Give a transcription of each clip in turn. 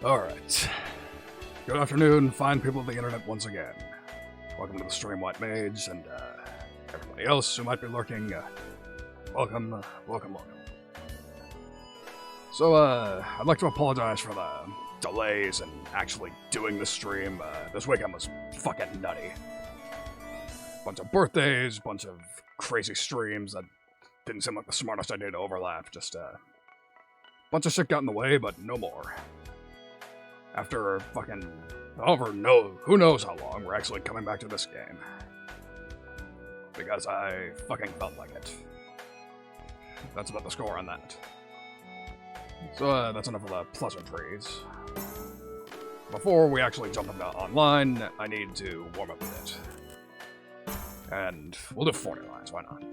Alright. Good afternoon, fine people of the internet once again. Welcome to the stream, White Mage, and everybody else who might be lurking. Welcome. So, I'd like to apologize for the delays in actually doing the stream. This weekend was fucking nutty. Bunch of birthdays, bunch of crazy streams that didn't seem like the smartest idea to overlap. Just, bunch of shit got in the way, but no more. After fucking, who knows how long, we're actually coming back to this game. Because I fucking felt like it. That's about the score on that. So, that's enough of the pleasantries. Before we actually jump into online, I need to warm up a bit. And we'll do 40 lines, why not?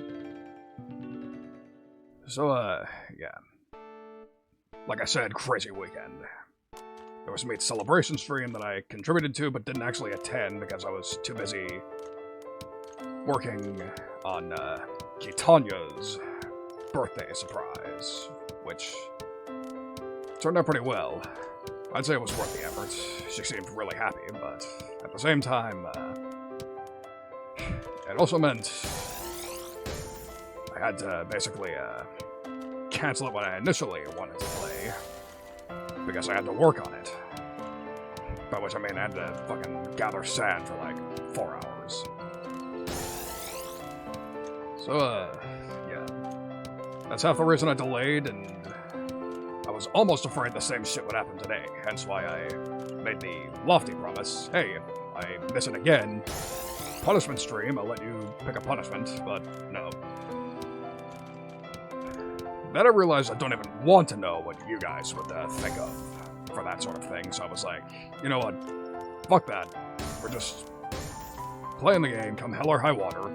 So, yeah. Like I said, crazy weekend. There was a Meat Celebration stream that I contributed to, but didn't actually attend because I was too busy working on Gitanya's birthday surprise, which turned out pretty well. I'd say it was worth the effort. She seemed really happy, but at the same time, it also meant I had to basically cancel it when I initially wanted to play, because I had to work on it. By which I mean I had to fucking gather sand for like 4 hours. So, yeah. That's half the reason I delayed, and I was almost afraid the same shit would happen today, hence why I made the lofty promise, hey, if I miss it again, punishment stream, I'll let you pick a punishment, but no. Then I realized I don't even want to know what you guys would think of for that sort of thing, so I was like, you know what, fuck that. We're just playing the game, come hell or high water.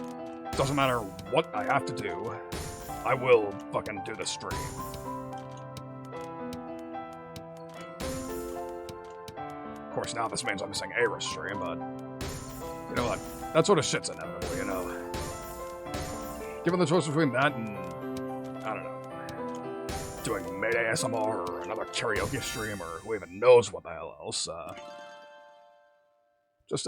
Doesn't matter what I have to do, I will fucking do the stream. Of course, now this means I'm missing a stream, but you know what, that sort of shit's inevitable, you know. Given the choice between that and, I don't know, doing Mayday ASMR or another karaoke stream or who even knows what the hell else, just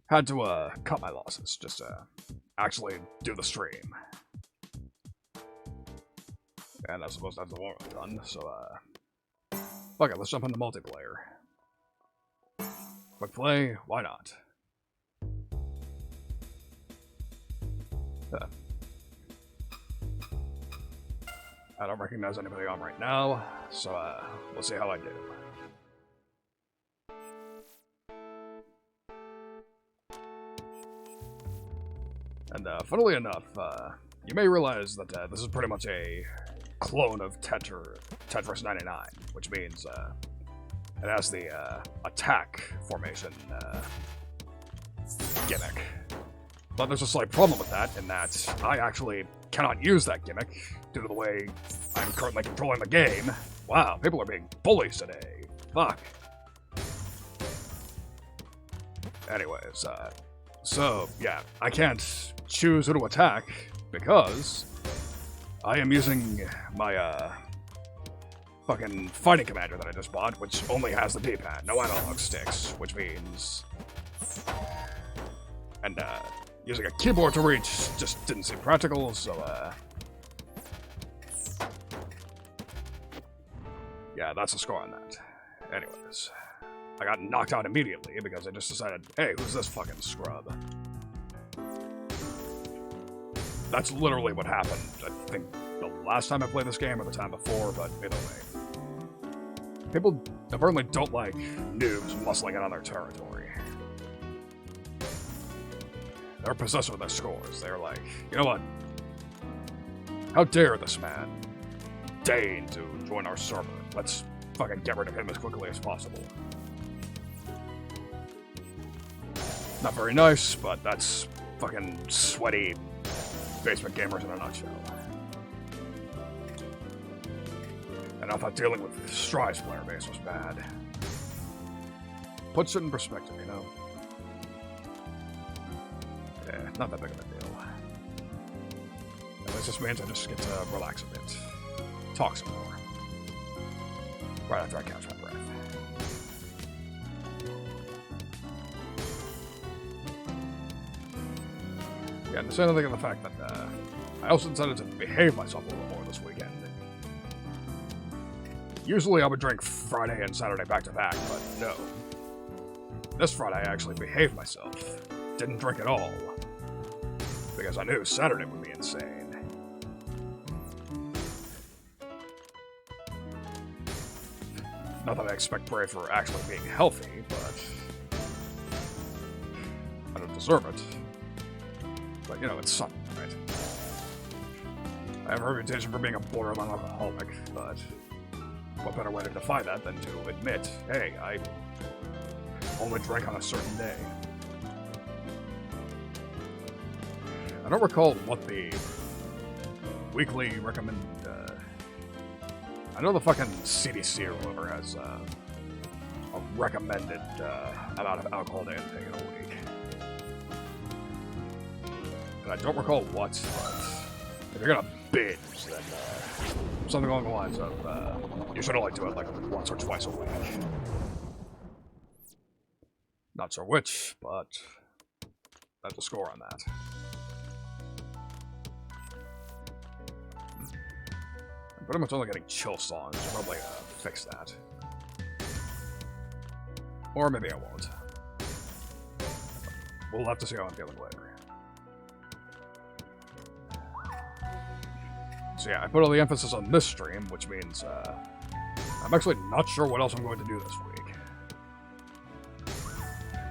had to cut my losses, just actually do the stream. And I suppose that's the one I'm done, so fuck it, let's jump into multiplayer. Quick play, why not? I don't recognize anybody on right now, so we'll see how I do. And funnily enough, you may realize that this is pretty much a clone of Tetris 99, which means it has the attack formation gimmick. But there's a slight problem with that, in that I actually cannot use that gimmick due to the way I'm currently controlling the game. Wow, people are being bullies today. Fuck. Anyways, so, yeah, I can't choose who to attack because I am using my, fucking fighting commander that I just bought, which only has the D-pad, no analog sticks, which means... And, using a keyboard to reach just didn't seem practical, so, yeah, that's the score on that. Anyways, I got knocked out immediately because I just decided, hey, who's this fucking scrub? That's literally what happened, I think, the last time I played this game or the time before, but either way. People apparently don't like noobs muscling in on their territory. They're possessed with their scores. They're like, you know what? How dare this man deign to join our server? Let's fucking get rid of him as quickly as possible. Not very nice, but that's fucking sweaty basement gamers in a nutshell. And I thought dealing with Strive's player base was bad. Puts it in perspective, you know? Yeah, not that big of a deal. And this just means I just get to relax a bit. Talk some more. Right after I catch my breath. Yeah, and the same thing of the fact that I also decided to behave myself a little more this weekend. Usually I would drink Friday and Saturday back to back, but no. This Friday I actually behaved myself. Didn't drink at all. Because I knew Saturday would be insane. Not that I expect Bray for actually being healthy, but I don't deserve it. But, you know, it's something, right? I have a reputation for being a borderline alcoholic, but what better way to define that than to admit, hey, I only drank on a certain day. I don't recall what the weekly recommend. I know the fucking CDC or whatever has a recommended amount of alcohol to intake in a week. And I don't recall what, but if you're gonna binge, then something along the lines of you should only do it like once or twice a week. Not sure which, but that's a score on that. I'm pretty much only getting chill songs. Probably fix that. Or maybe I won't. We'll have to see how I'm feeling later. So yeah, I put all the emphasis on this stream, which means I'm actually not sure what else I'm going to do this week.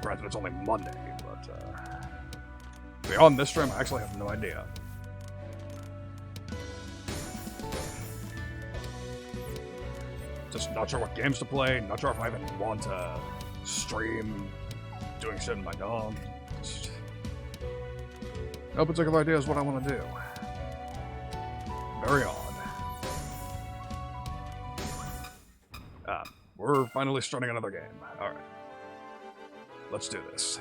Granted, it's only Monday, but beyond this stream, I actually have no idea. Just not sure what games to play, not sure if I even want to stream doing shit in my dog. Just no particular idea is what I want to do. Very odd. We're finally starting another game. Alright. Let's do this.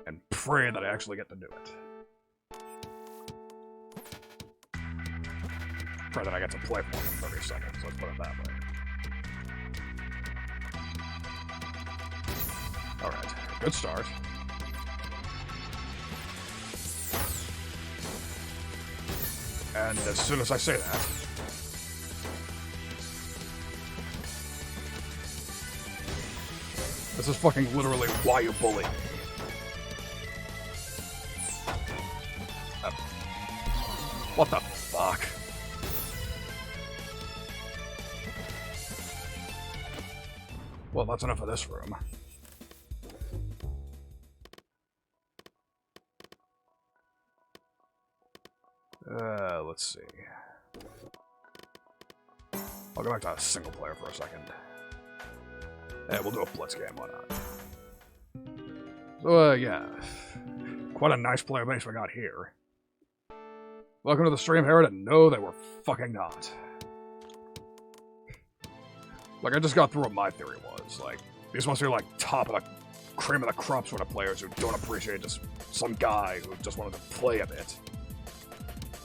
And pray that I actually get to do it. Pray that I get to play for more than 30 seconds, let's put it that way. Alright, good start. And as soon as I say that, this is fucking literally why you bully me. What the fuck? Well, that's enough of this room. Let's see. I'll go back to a single player for a second. Yeah, we'll do a blitz game, why not? So, yeah. Quite a nice player base we got here. Welcome to the stream, Herod, and no, they were fucking not. Like, I just got through what my theory was. Like, these must be, like, top of the cream of the crop sort of players who don't appreciate just some guy who just wanted to play a bit.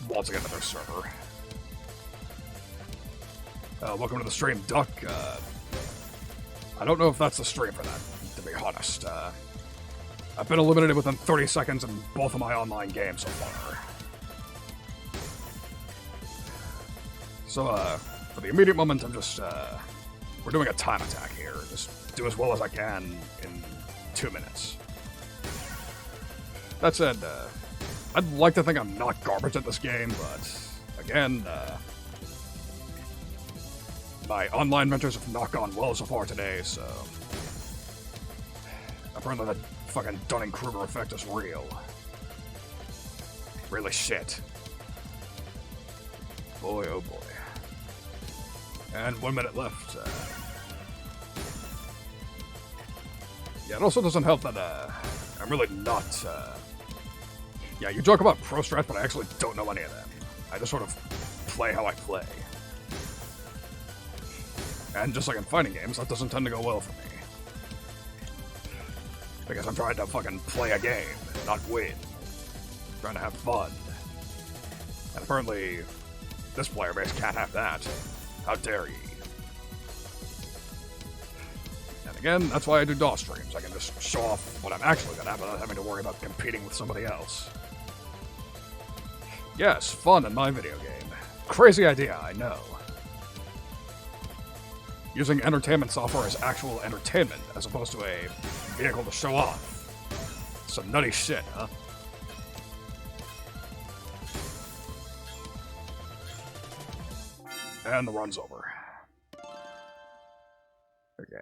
Waltzing into their server. Welcome to the stream, Duck. I don't know if that's the stream for that, to be honest. I've been eliminated within 30 seconds in both of my online games so far. So, for the immediate moment, I'm just, we're doing a time attack here. Just do as well as I can in 2 minutes. That said, I'd like to think I'm not garbage at this game, but, again, my online ventures have not gone well so far today, so apparently the fucking Dunning-Kruger effect is real. Really shit. Boy, oh boy. And 1 minute left. Yeah, it also doesn't help that, I'm really not, yeah, you talk about pro strats, but I actually don't know any of them. I just sort of play how I play. And just like in fighting games, that doesn't tend to go well for me. Because I'm trying to fucking play a game, not win. I'm trying to have fun. And apparently, this player base can't have that. How dare ye? And again, that's why I do DOS streams. I can just show off what I'm actually good at without having to worry about competing with somebody else. Yes, fun in my video game. Crazy idea, I know. Using entertainment software as actual entertainment, as opposed to a vehicle to show off. Some nutty shit, huh? And the run's over. Okay,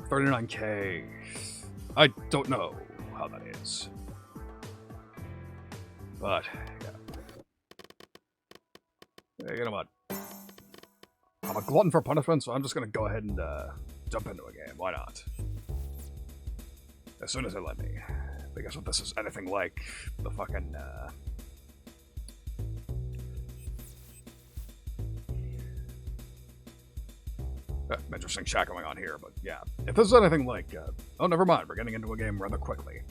39K. I don't know how that is. But, yeah. You know what? I'm a glutton for punishment, so I'm just gonna go ahead and jump into a game. Why not? As soon as they let me. Because if this is anything like the fucking, interesting chat going on here, but yeah. If this is anything like, oh, never mind, we're getting into a game rather quickly.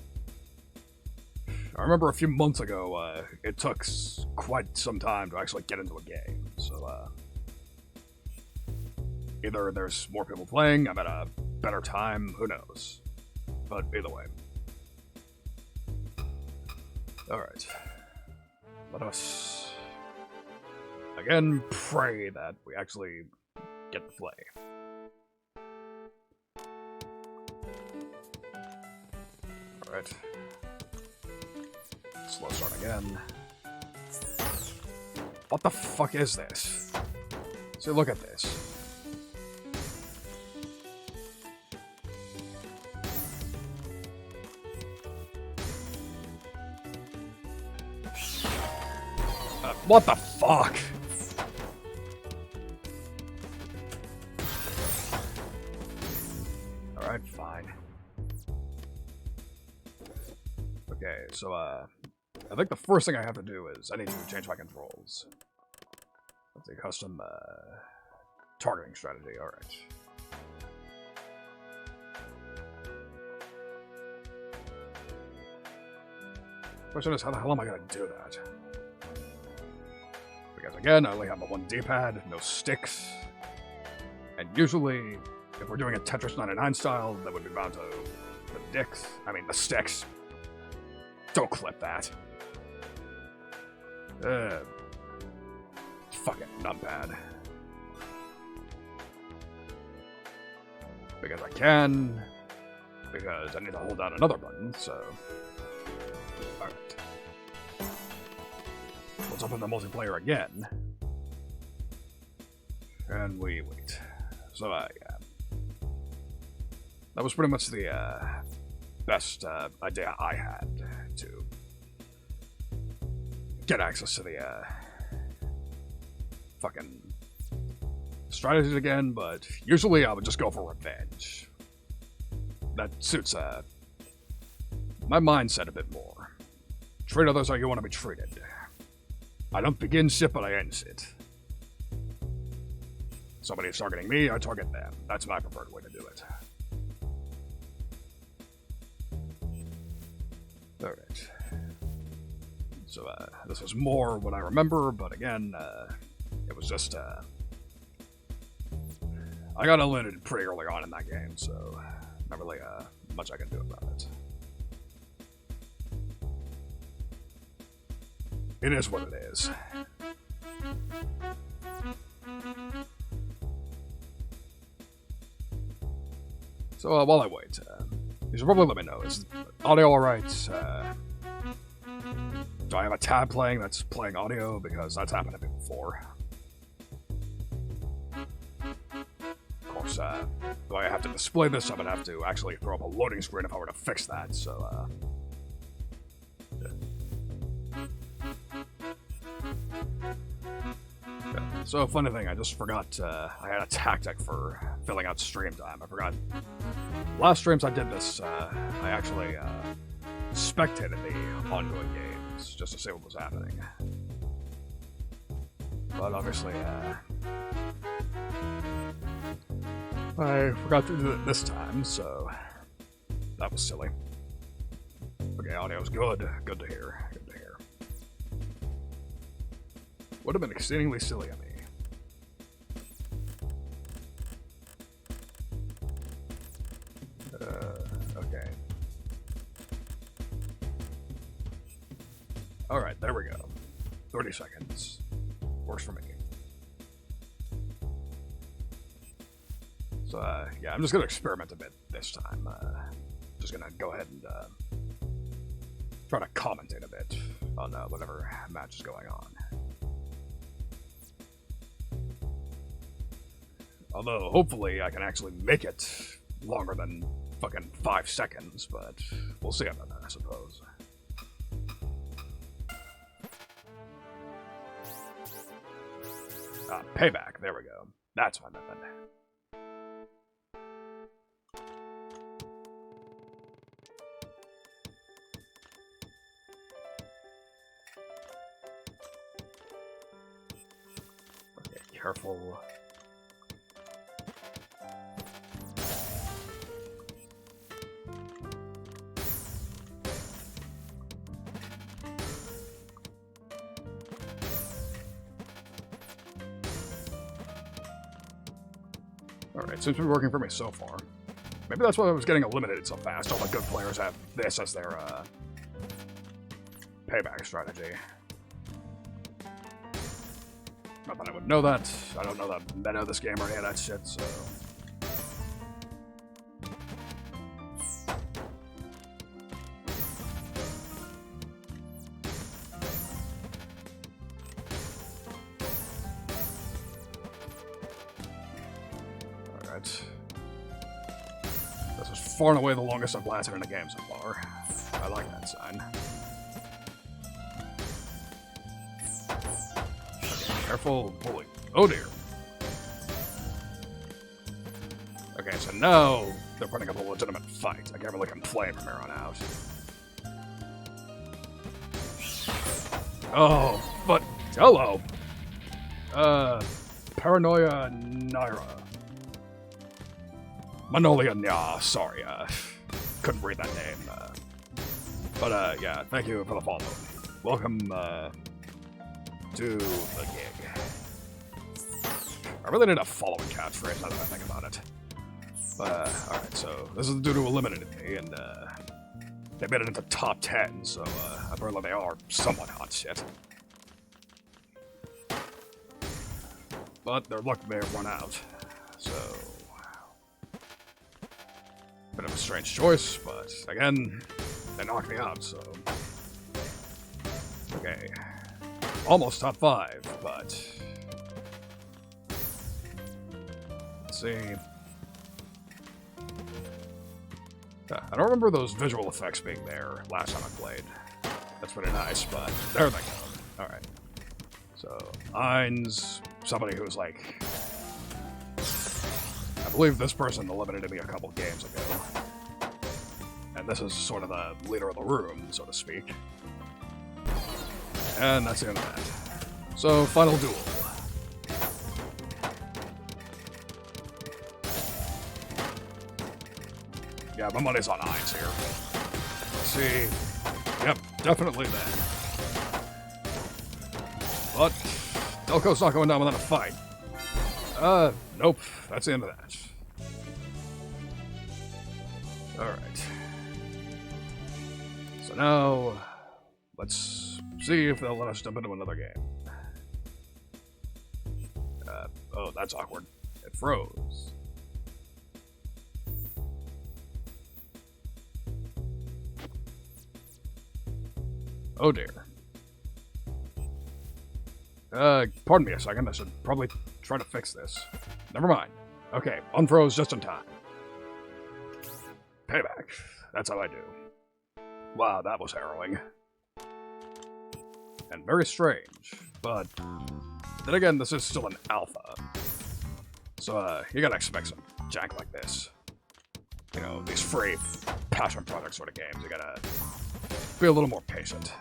I remember a few months ago, it took quite some time to actually get into a game, so, either there's more people playing, I'm at a better time, who knows. But either way. Alright. Let us, again, pray that we actually get to play. Alright. Slow start again. What the fuck is this? See, look at this. What the fuck? Alright, fine. Okay, so, I think the first thing I have to do is I need to change my controls. That's a custom, targeting strategy, alright. Question is, how the hell am I gonna do that? Because again, I only have my one D-pad, no sticks. And usually, if we're doing a Tetris 99 style, that would be bound to the sticks. Don't clip that. Fucking numpad. Because I can. Because I need to hold down another button, so. Alright. Let's open the multiplayer again. And we wait. So, yeah. That was pretty much the, best, idea I had to get access to the, fucking strategies again, but usually I would just go for revenge. That suits, my mindset a bit more. Treat others how you want to be treated. I don't begin shit, but I end shit. Somebody's targeting me, I target them. That's my preferred way to do it. Alright. So, this was more what I remember, but again, it was just, I got eliminated pretty early on in that game, so not really, much I can do about it. It is what it is. So, while I wait, you should probably let me know. Is audio alright? Do I have a tab playing that's playing audio? Because that's happened to me before. Of course, do I have to display this? I would have to actually throw up a loading screen if I were to fix that, so, So, funny thing, I just forgot, I had a tactic for filling out stream time. I forgot. Last streams I did this, I actually, spectated the ongoing games, just to see what was happening. But obviously, I forgot to do it this time, so that was silly. Okay, audio's good. Good to hear. Good to hear. Would have been exceedingly silly of me. Okay. Alright, there we go. 30 seconds. Works for me. So, yeah, I'm just gonna experiment a bit this time. Just gonna go ahead and, try to commentate a bit on, whatever match is going on. Although, hopefully, I can actually make it longer than fucking 5 seconds, but we'll see about that, I suppose. Payback, there we go. That's my method. Okay, careful. Alright, seems to be working for me so far. Maybe that's why I was getting eliminated so fast. All the good players have this as their, payback strategy. Not that I would know that. I don't know the meta of this game or any of that shit, so... This is far and away the longest I've lasted in a game so far. I like that sign. Okay, careful. Holy. Oh dear. Okay, so now they're putting up a legitimate fight. I can't really complain from here on out. Oh, but hello. Paranoia Naira. Manolia Nya, sorry, couldn't read that name, but, yeah, thank you for the follow. Welcome, to the gig. I really need a following catchphrase now that I think about it. But, alright, so, this is the dude who eliminated me, and, they made it into top 10, so, apparently they are somewhat hot shit. But their luck may have run out, so... Bit of a strange choice, but again, they knocked me out, so... Okay. Almost top 5, but... Let's see... I don't remember those visual effects being there last time I played. That's pretty nice, but there they go. Alright. So, Ainz, somebody who's like... I believe this person eliminated me a couple games ago. And this is sort of the leader of the room, so to speak. And that's the end of that. So, final duel. Yeah, my money's on Ainz here. Let's see. Yep, definitely that. But, Delco's not going down without a fight. Nope. That's the end of that. Alright. So now, let's see if they'll let us jump into another game. Oh, that's awkward. It froze. Oh dear. Pardon me a second. I should probably try to fix this. Never mind. Okay, unfroze just in time. Payback. That's how I do. Wow, that was harrowing. And very strange, but then again, this is still an alpha. So, you gotta expect some jank like this. You know, these free passion project sort of games, you gotta be a little more patient.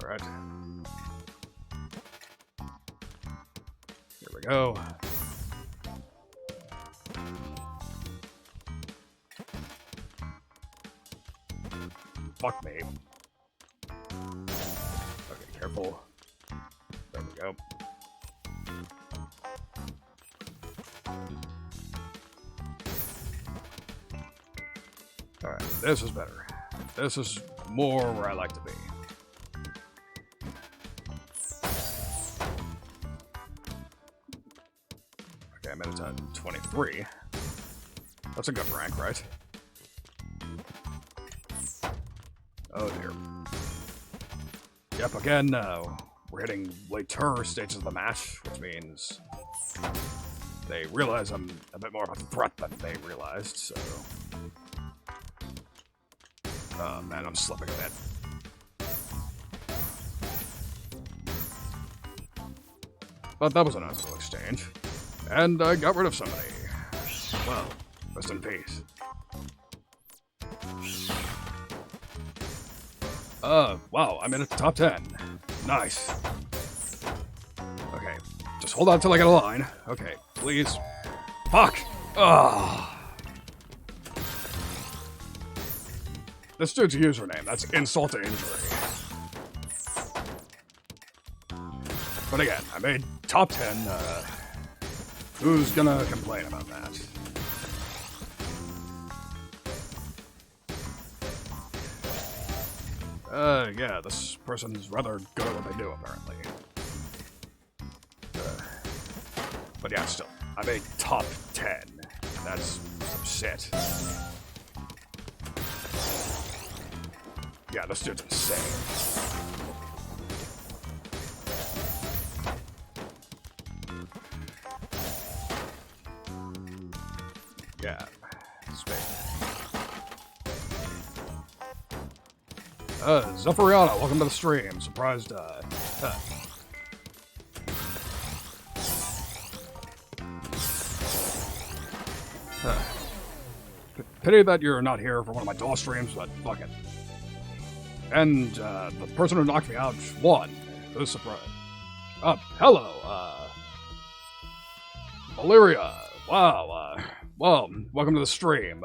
Alright. Here we go. fuck me. Okay, careful. There we go. Alright, this is better. This is more where I like to be. Okay, I'm at a 23. That's a good rank, right? Oh dear. Yep, again, we're hitting later stages of the match, which means they realize I'm a bit more of a threat than they realized, so... Oh man, I'm slipping a bit. But that was a nice little exchange. And I got rid of somebody. Well, rest in peace. Wow, I'm in the top 10. Nice. Okay, just hold on till I get a line. Okay, please. Fuck! Ugh. This dude's username, that's insult to injury. But again, I made top 10, who's gonna complain about that? Yeah, this person's rather good at what they do, apparently. But yeah, still, I made top 10. That's some shit. Yeah, this dude's insane. Yeah, Zephyriana, welcome to the stream. Surprised, Pity that you're not here for one of my DOS streams, but fuck it. And, the person who knocked me out won. Who's surprised? Hello, Valyria. Wow, well, welcome to the stream,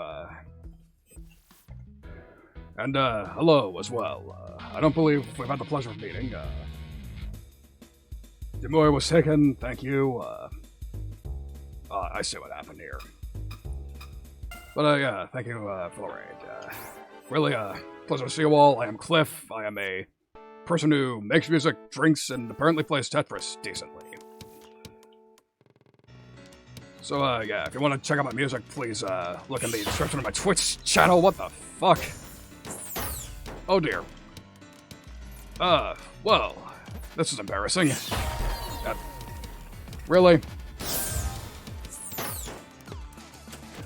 and, hello as well. I don't believe we've had the pleasure of meeting. Demoi was taken, thank you. I see what happened here. But, yeah, thank you, for the raid. Really, pleasure to see you all. I am Cliff. I am a person who makes music, drinks, and apparently plays Tetris decently. So, yeah, if you want to check out my music, please, look in the description of my Twitch channel. What the fuck? Oh dear. Well, this is embarrassing. Really?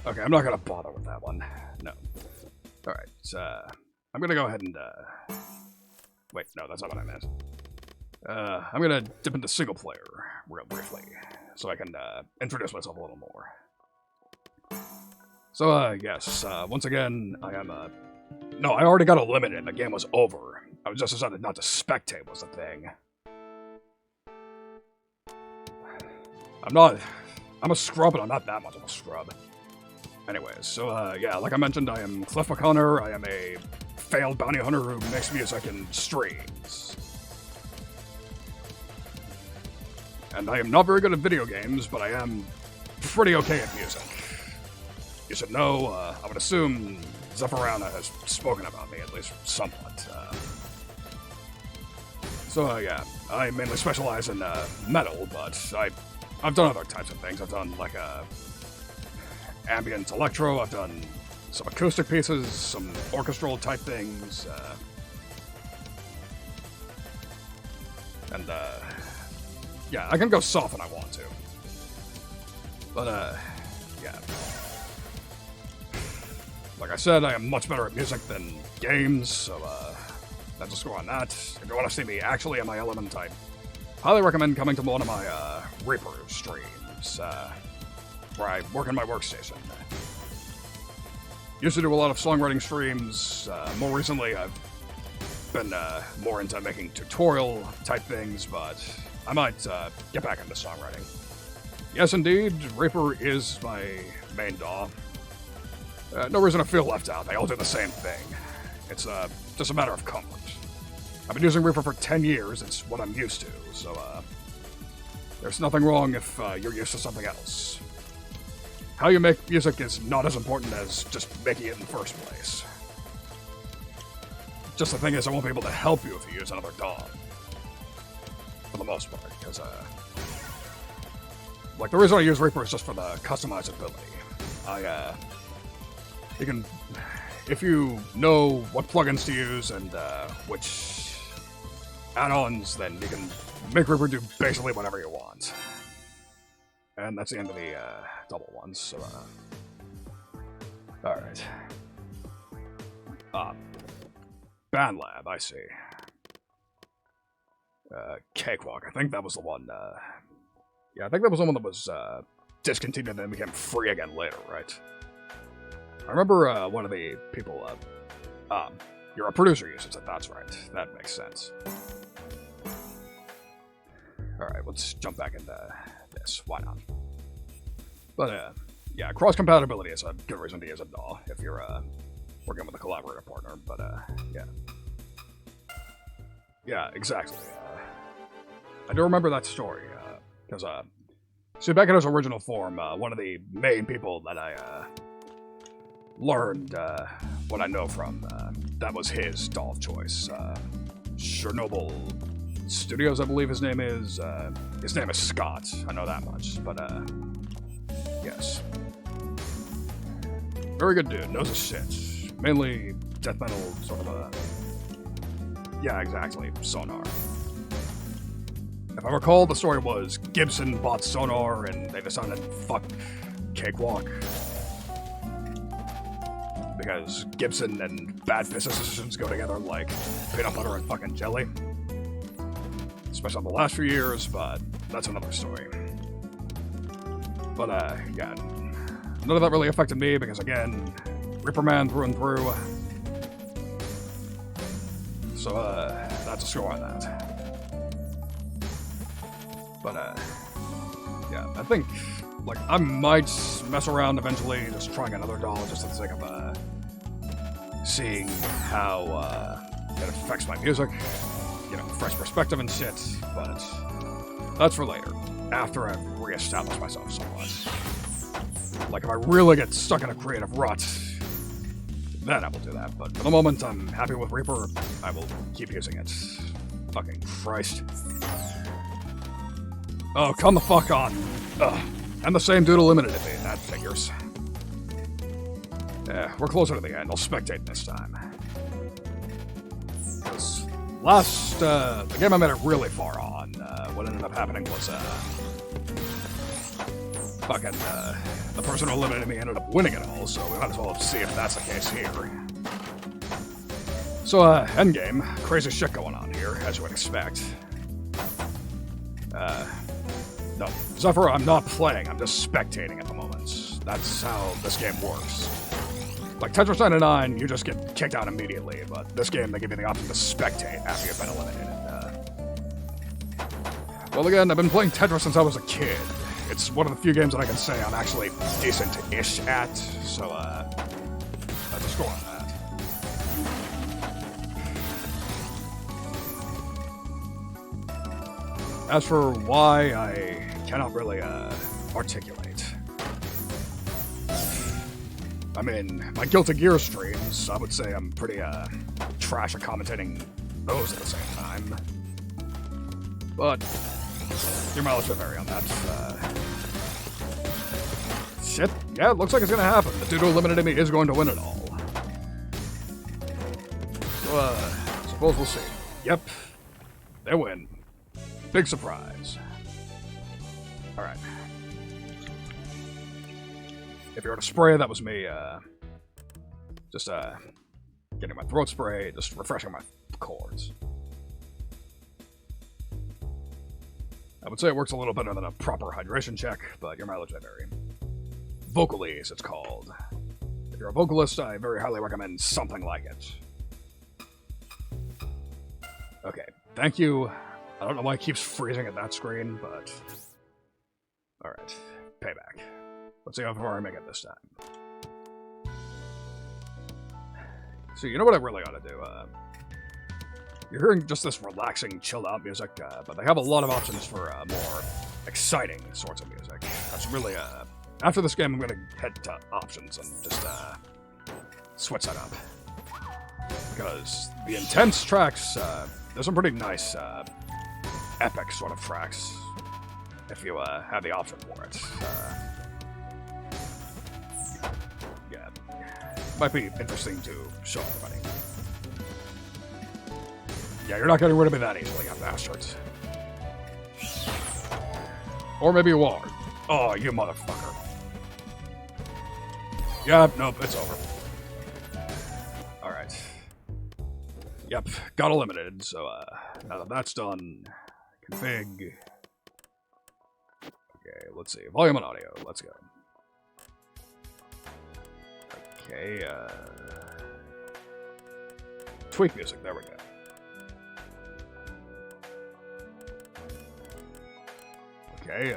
Okay, I'm not gonna bother with that one. No. Alright, I'm gonna go ahead and, wait, no, that's not what I meant. I'm gonna dip into single player real briefly, so I can, introduce myself a little more. So, yes, once again, I am, no, I already got eliminated. The game was over. I was just decided not to spectate was the thing. I'm a scrub, but I'm not that much of a scrub. Anyways, so, yeah, like I mentioned, I am Cliff McConnor. I am a failed bounty hunter who makes music and streams. And I am not very good at video games, but I am pretty okay at music. You should know, I would assume Zephyriana has spoken about me, at least somewhat. So, yeah, I mainly specialize in, metal, but I've done other types of things. I've done, like, ambient electro, I've done some acoustic pieces, some orchestral type things, and, yeah, I can go soft when I want to. But, yeah. Like I said, I am much better at music than games, so, that's a score on that. If you want to see me actually in my element, I highly recommend coming to one of my, Reaper streams, where I work in my workstation. Used to do a lot of songwriting streams. More recently, I've been, more into making tutorial type things, but I might, get back into songwriting. Yes, indeed, Reaper is my main DAW. No reason to feel left out. They all do the same thing. It's just a matter of comfort. I've been using Reaper for 10 years, it's what I'm used to, so there's nothing wrong if you're used to something else. How you make music is not as important as just making it in the first place. Just the thing is, I won't be able to help you if you use another DAW. For the most part, because, like, the reason I use Reaper is just for the customizability. You can, if you know what plugins to use and, which add-ons, then you can make Reaper do basically whatever you want. And that's the end of the, double ones, so, alright. BandLab, I see. Cakewalk, I think that was the one, yeah, I think that was the one that was, discontinued and then became free again later, right? I remember, one of the people, you're a producer uses it, that's right. That makes sense. Alright, let's jump back into this, why not? But, yeah, cross-compatibility is a good reason to use a DAW if you're, working with a collaborator partner, but, yeah. Yeah, exactly. I do remember that story, because, see, back in its original form, one of the main people that I, learned, what I know from, that was his DAW of choice, Chernobyl Studios, I believe his name is Scott, I know that much, but, yes. Very good dude, knows his shit. Mainly death metal, sort of yeah, exactly, Sonar. If I recall, the story was Gibson bought Sonar and they decided, fuck Cakewalk. Because Gibson and bad business decisions go together like peanut butter and fucking jelly. Especially in the last few years, but that's another story. But, yeah, none of that really affected me because, again, Reaper Man through and through. So, that's a score on that. But, yeah, I think, like, I might mess around eventually, just trying another DAW just for the sake of, seeing how, it affects my music. You know, fresh perspective and shit, but that's for later, after I've re-established myself somewhat. Like, if I really get stuck in a creative rut, then I will do that, but for the moment, I'm happy with Reaper. I will keep using it. Fucking Christ. Oh, come the fuck on. Ugh. And the same dude eliminated me, that figures. Yeah, we're closer to the end. I'll spectate this time. Because last, the game I made it really far on, what ended up happening was, fucking, the person who eliminated me ended up winning it all, so we might as well see if that's the case here. So, endgame. Crazy shit going on here, as you would expect. No, Zephyr, I'm not playing, I'm just spectating at the moment. That's how this game works. Like Tetris 99, you just get kicked out immediately, but this game, they give you the option to spectate after you've been eliminated. Well, again, I've been playing Tetris since I was a kid. It's one of the few games that I can say I'm actually decent-ish at, so, that's a score on that. As for why, I cannot really, articulate. I mean, my Guilty Gear streams, I would say I'm pretty, trash at commentating those at the same time. But your mileage will vary on that. Shit. Yeah, it looks like it's gonna happen. The dude who eliminated me is going to win it all. So, suppose we'll see. Yep. They win. Big surprise. Alright. If you heard a spray, that was me, just, getting my throat spray, just refreshing my cords. I would say it works a little better than a proper hydration check, but your mileage may vary. Vocalese, it's called. If you're a vocalist, I very highly recommend something like it. Okay, thank you. I don't know why it keeps freezing at that screen, but... Alright, payback. Let's see how far I make it this time. See, you know what I really ought to do? You're hearing just this relaxing, chilled-out music, but they have a lot of options for more exciting sorts of music. That's really, after this game, I'm going to head to options and just switch that up. Because the intense tracks, there's some pretty nice, epic sort of tracks, if you have the option for it. Yeah, might be interesting to show everybody. Yeah, you're not getting rid of me that easily, you bastards. Or maybe you are. Oh, you motherfucker. Yep, nope, it's over. Alright. Yep, got eliminated, so now that that's done, config. Okay, let's see. Volume and audio, let's go. Okay, tweak music, there we go. Okay,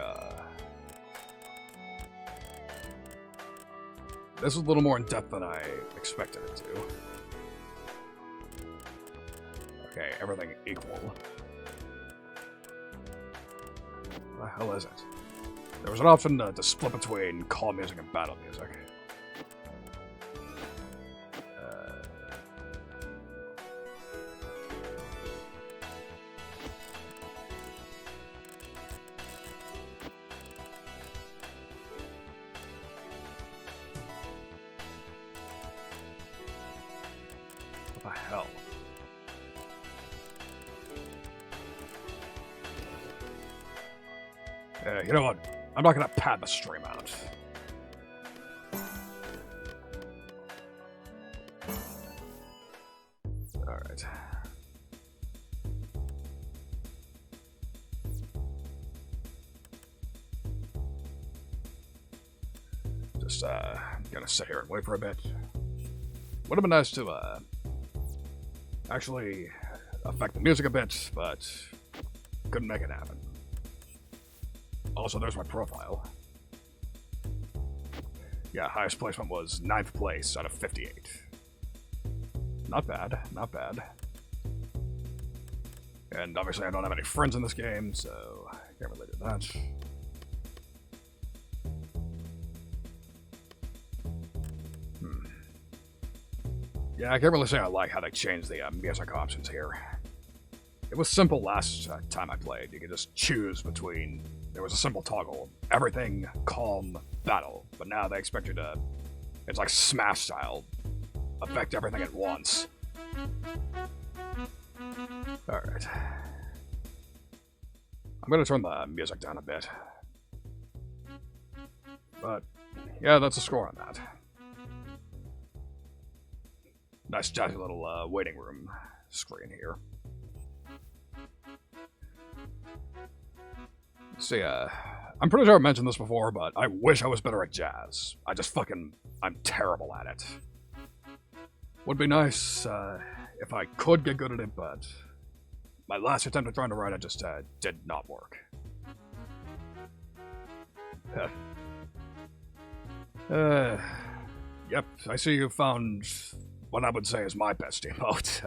this is a little more in depth than I expected it to. Okay, everything equal. What the hell is it? There was an option to split between call music and battle music. What the hell? You know what? I'm not gonna pad the stream out. Alright. Just, gonna sit here and wait for a bit. Would have been nice to, actually affect the music a bit, but couldn't make it happen. Also, there's my profile. Yeah, highest placement was 9th place out of 58. Not bad, not bad. And obviously I don't have any friends in this game, so I can't really do that. Yeah, I can't really say I like how they changed the music options here. It was simple last time I played. You could just choose between... There was a simple toggle. Everything, calm, battle. But now they expect you to... It's like Smash style. Affect everything at once. Alright. I'm gonna turn the music down a bit. But, yeah, that's a score on that. Nice jazzy little waiting room screen here. See, I'm pretty sure I mentioned this before, but I wish I was better at jazz. I'm terrible at it. Would be nice if I could get good at it, but my last attempt at trying to write it just did not work. Yep, I see you found what I would say is my best emote.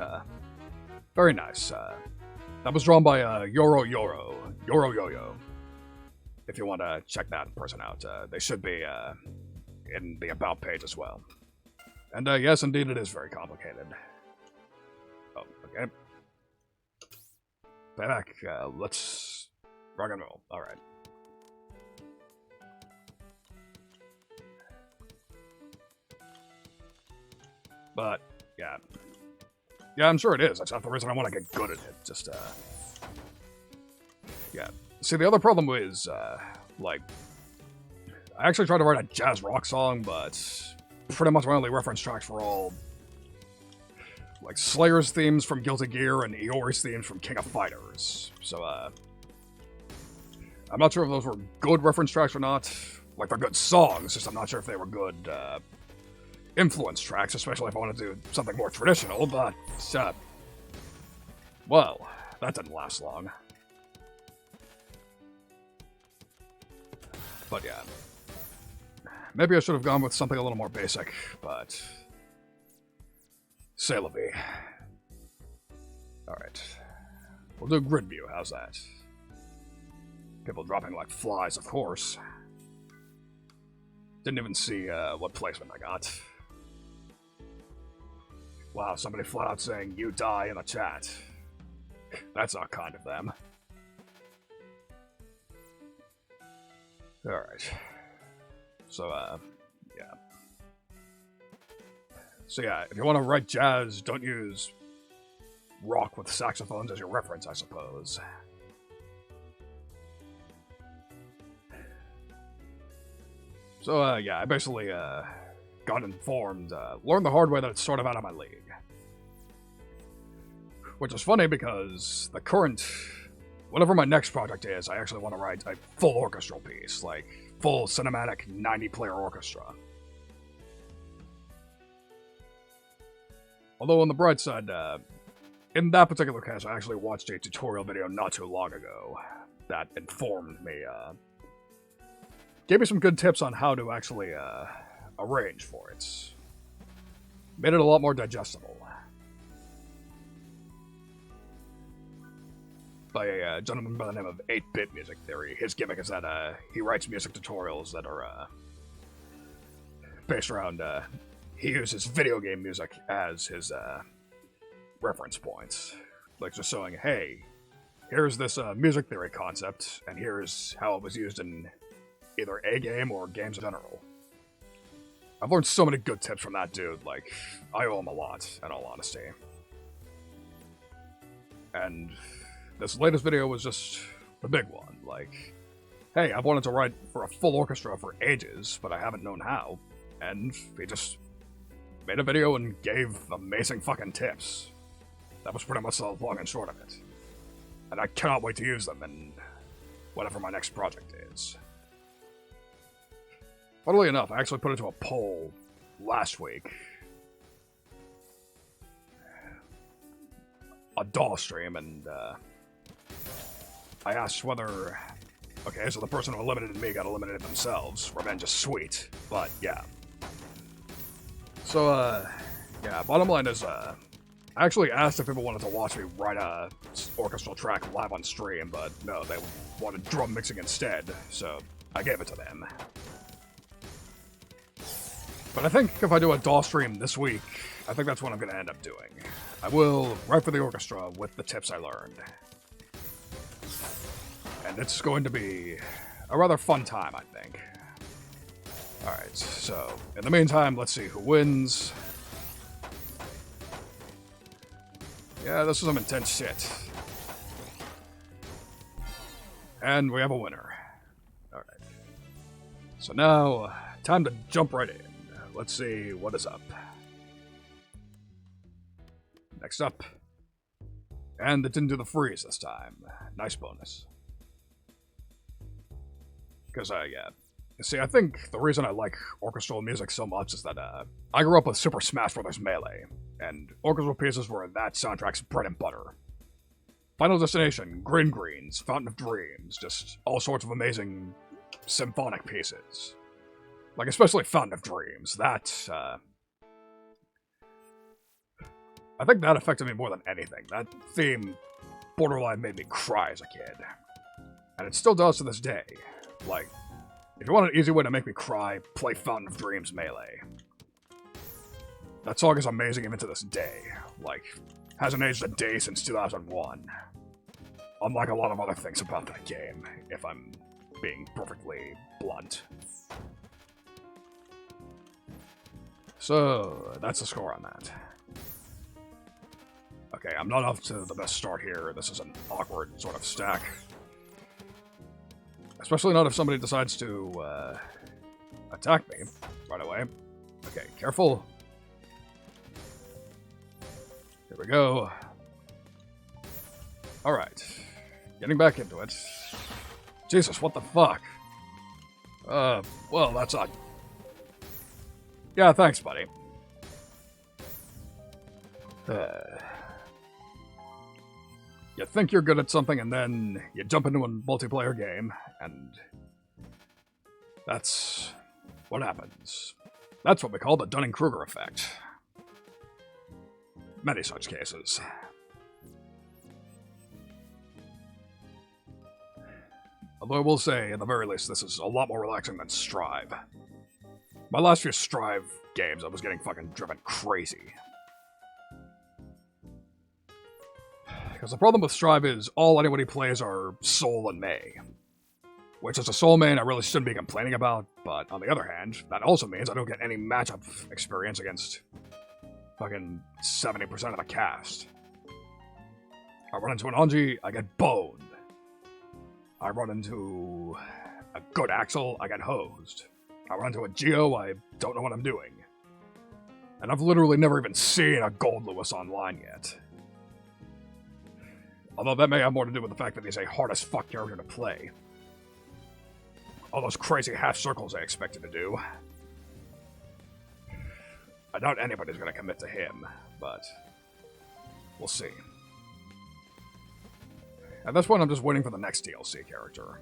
Very nice. That was drawn by Yoro Yo-Yo. If you want to check that person out, they should be in the About page as well. And yes, indeed, it is very complicated. Oh, okay. Back, let's rock and roll. All right. But yeah, I'm sure it is. That's not the reason I want to get good at it. Just yeah. See, the other problem is, like, I actually tried to write a jazz rock song, but pretty much my only reference tracks were all, like, Slayer's themes from Guilty Gear and Iori's themes from King of Fighters. So, I'm not sure if those were good reference tracks or not. Like, they're good songs, just I'm not sure if they were good, influence tracks, especially if I want to do something more traditional, but, well, that didn't last long. But yeah, maybe I should have gone with something a little more basic, but C'est la vie. Alright. We'll do grid view, how's that? People dropping like flies, of course. Didn't even see what placement I got. Wow, somebody flat out saying, "You die" in the chat. That's not kind of them. Alright. So, yeah. So yeah, if you want to write jazz, don't use rock with saxophones as your reference, I suppose. So, yeah, I basically, got informed, learned the hard way that it's sort of out of my league. Which is funny because the current, whatever my next project is, I actually want to write a full orchestral piece, like full cinematic 90-player orchestra. Although on the bright side, in that particular case, I actually watched a tutorial video not too long ago that informed me, gave me some good tips on how to actually, arrange for it. Made it a lot more digestible. By a gentleman by the name of 8-Bit Music Theory. His gimmick is that he writes music tutorials that are based around, he uses video game music as his reference points. Like just showing, hey, here's this music theory concept, and here's how it was used in either a game or games in general. I've learned so many good tips from that dude, like, I owe him a lot, in all honesty. And this latest video was just the big one, like, hey, I've wanted to write for a full orchestra for ages, but I haven't known how, and he just made a video and gave amazing fucking tips. That was pretty much the long and short of it. And I cannot wait to use them in whatever my next project is. Funnily enough, I actually put it to a poll last week. A DAW stream, and I asked whether... Okay, so the person who eliminated me got eliminated themselves. Revenge is sweet, but yeah. So, yeah, bottom line is, I actually asked if people wanted to watch me write a orchestral track live on stream, but no, they wanted drum mixing instead, so I gave it to them. But I think if I do a DAW stream this week, I think that's what I'm going to end up doing. I will write for the orchestra with the tips I learned. And it's going to be a rather fun time, I think. Alright, so in the meantime, let's see who wins. Yeah, this is some intense shit. And we have a winner. Alright. So now, time to jump right in. Let's see what is up. Next up. And it didn't do the freeze this time. Nice bonus. Because, yeah. See, I think the reason I like orchestral music so much is that, I grew up with Super Smash Bros. Melee, and orchestral pieces were that soundtrack's bread and butter. Final Destination, Green Greens, Fountain of Dreams, just all sorts of amazing symphonic pieces. Like, especially Fountain of Dreams, that, I think that affected me more than anything. That theme borderline made me cry as a kid. And it still does to this day. Like, if you want an easy way to make me cry, play Fountain of Dreams Melee. That song is amazing even to this day. Like, hasn't aged a day since 2001. Unlike a lot of other things about that game, if I'm being perfectly blunt. So, that's the score on that. Okay, I'm not off to the best start here. This is an awkward sort of stack. Especially not if somebody decides to, attack me right away. Okay, careful. Here we go. Alright. Getting back into it. Jesus, what the fuck? Well, that's odd. Yeah, thanks, buddy. You think you're good at something, and then you jump into a multiplayer game, and that's what happens. That's what we call the Dunning-Kruger effect. many such cases. Although I will say, at the very least, this is a lot more relaxing than Strive. My last few Strive games, I was getting fucking driven crazy. Because the problem with Strive is all anybody plays are Soul and May. Which, as a Soul main, I really shouldn't be complaining about, but on the other hand, that also means I don't get any matchup experience against fucking 70% of the cast. I run into an Anji, I get boned. I run into a good Axel, I get hosed. I run into a Geo, I don't know what I'm doing. And I've literally never even seen a Gold Lewis online yet. Although that may have more to do with the fact that he's a hard as fuck character to play. All those crazy half circles I expected to do. I doubt anybody's gonna commit to him, but we'll see. At this point, I'm just waiting for the next DLC character.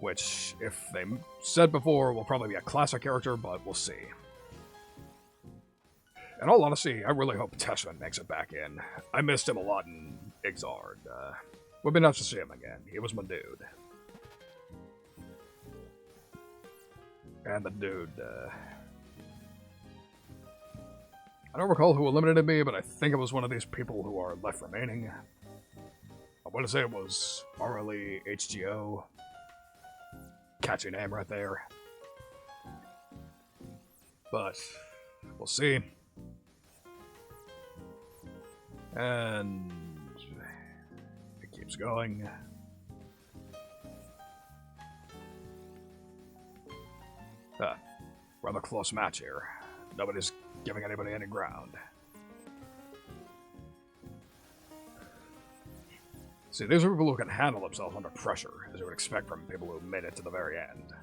Which, if they said before, will probably be a classic character, but we'll see. In all honesty, I really hope Teshman makes it back in. I missed him a lot in Ixard. Would be nice to see him again. He was my dude. And the dude, I don't recall who eliminated me, but I think it was one of these people who are left remaining. I want to say it was RLE HGO. Catchy name right there. But we'll see. And it keeps going. Rather close match here. Nobody's giving anybody any ground. See, these are people who can handle themselves under pressure, as you would expect from people who made it to the very end.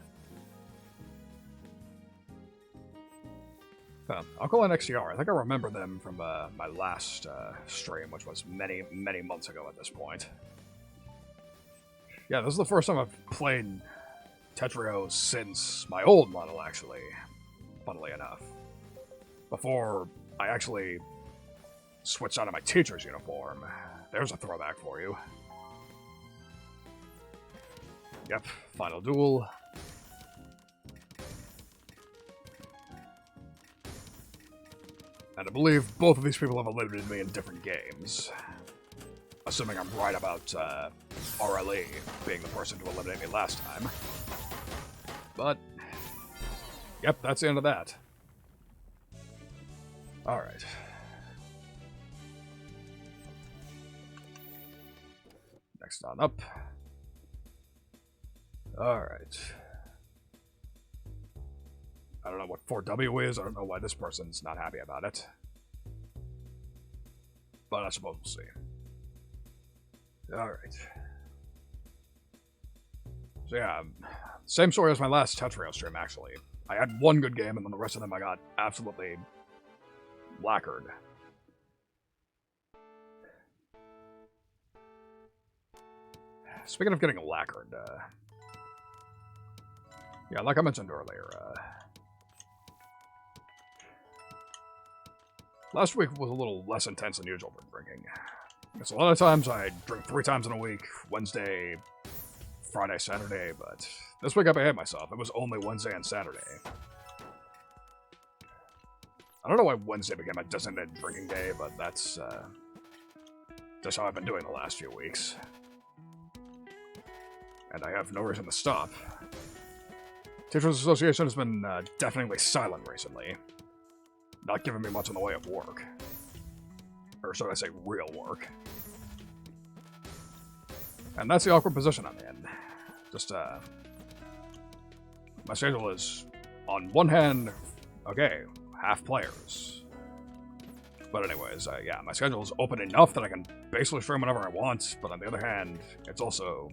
Uncle and XCR, I think I remember them from my last stream, which was many, many months ago at this point. Yeah, this is the first time I've played Tetrio since my old model, actually, funnily enough. Before I actually switched out of my teacher's uniform. There's a throwback for you. Yep, final duel. And I believe both of these people have eliminated me in different games. Assuming I'm right about RLE being the person to eliminate me last time. But, yep, that's the end of that. Alright. Next on up. Alright. I don't know what 4W is, I don't know why this person's not happy about it. But I suppose we'll see. Alright. So yeah, same story as my last Tetrio stream, actually. I had one good game, and then the rest of them I got absolutely lacquered. Speaking of getting lacquered, yeah, like I mentioned earlier, last week was a little less intense than usual for drinking. Because a lot of times I drink 3 times in a week, Wednesday, Friday, Saturday, but this week I behaved myself. It was only Wednesday and Saturday. I don't know why Wednesday became a designated drinking day, but that's just how I've been doing the last few weeks. And I have no reason to stop. Teachers Association has been definitely silent recently. Not giving me much in the way of work. Or should I say real work. And that's the awkward position I'm in. Just, my schedule is, on one hand, okay, half players. But anyways, yeah, my schedule is open enough that I can basically stream whenever I want, but on the other hand, it's also...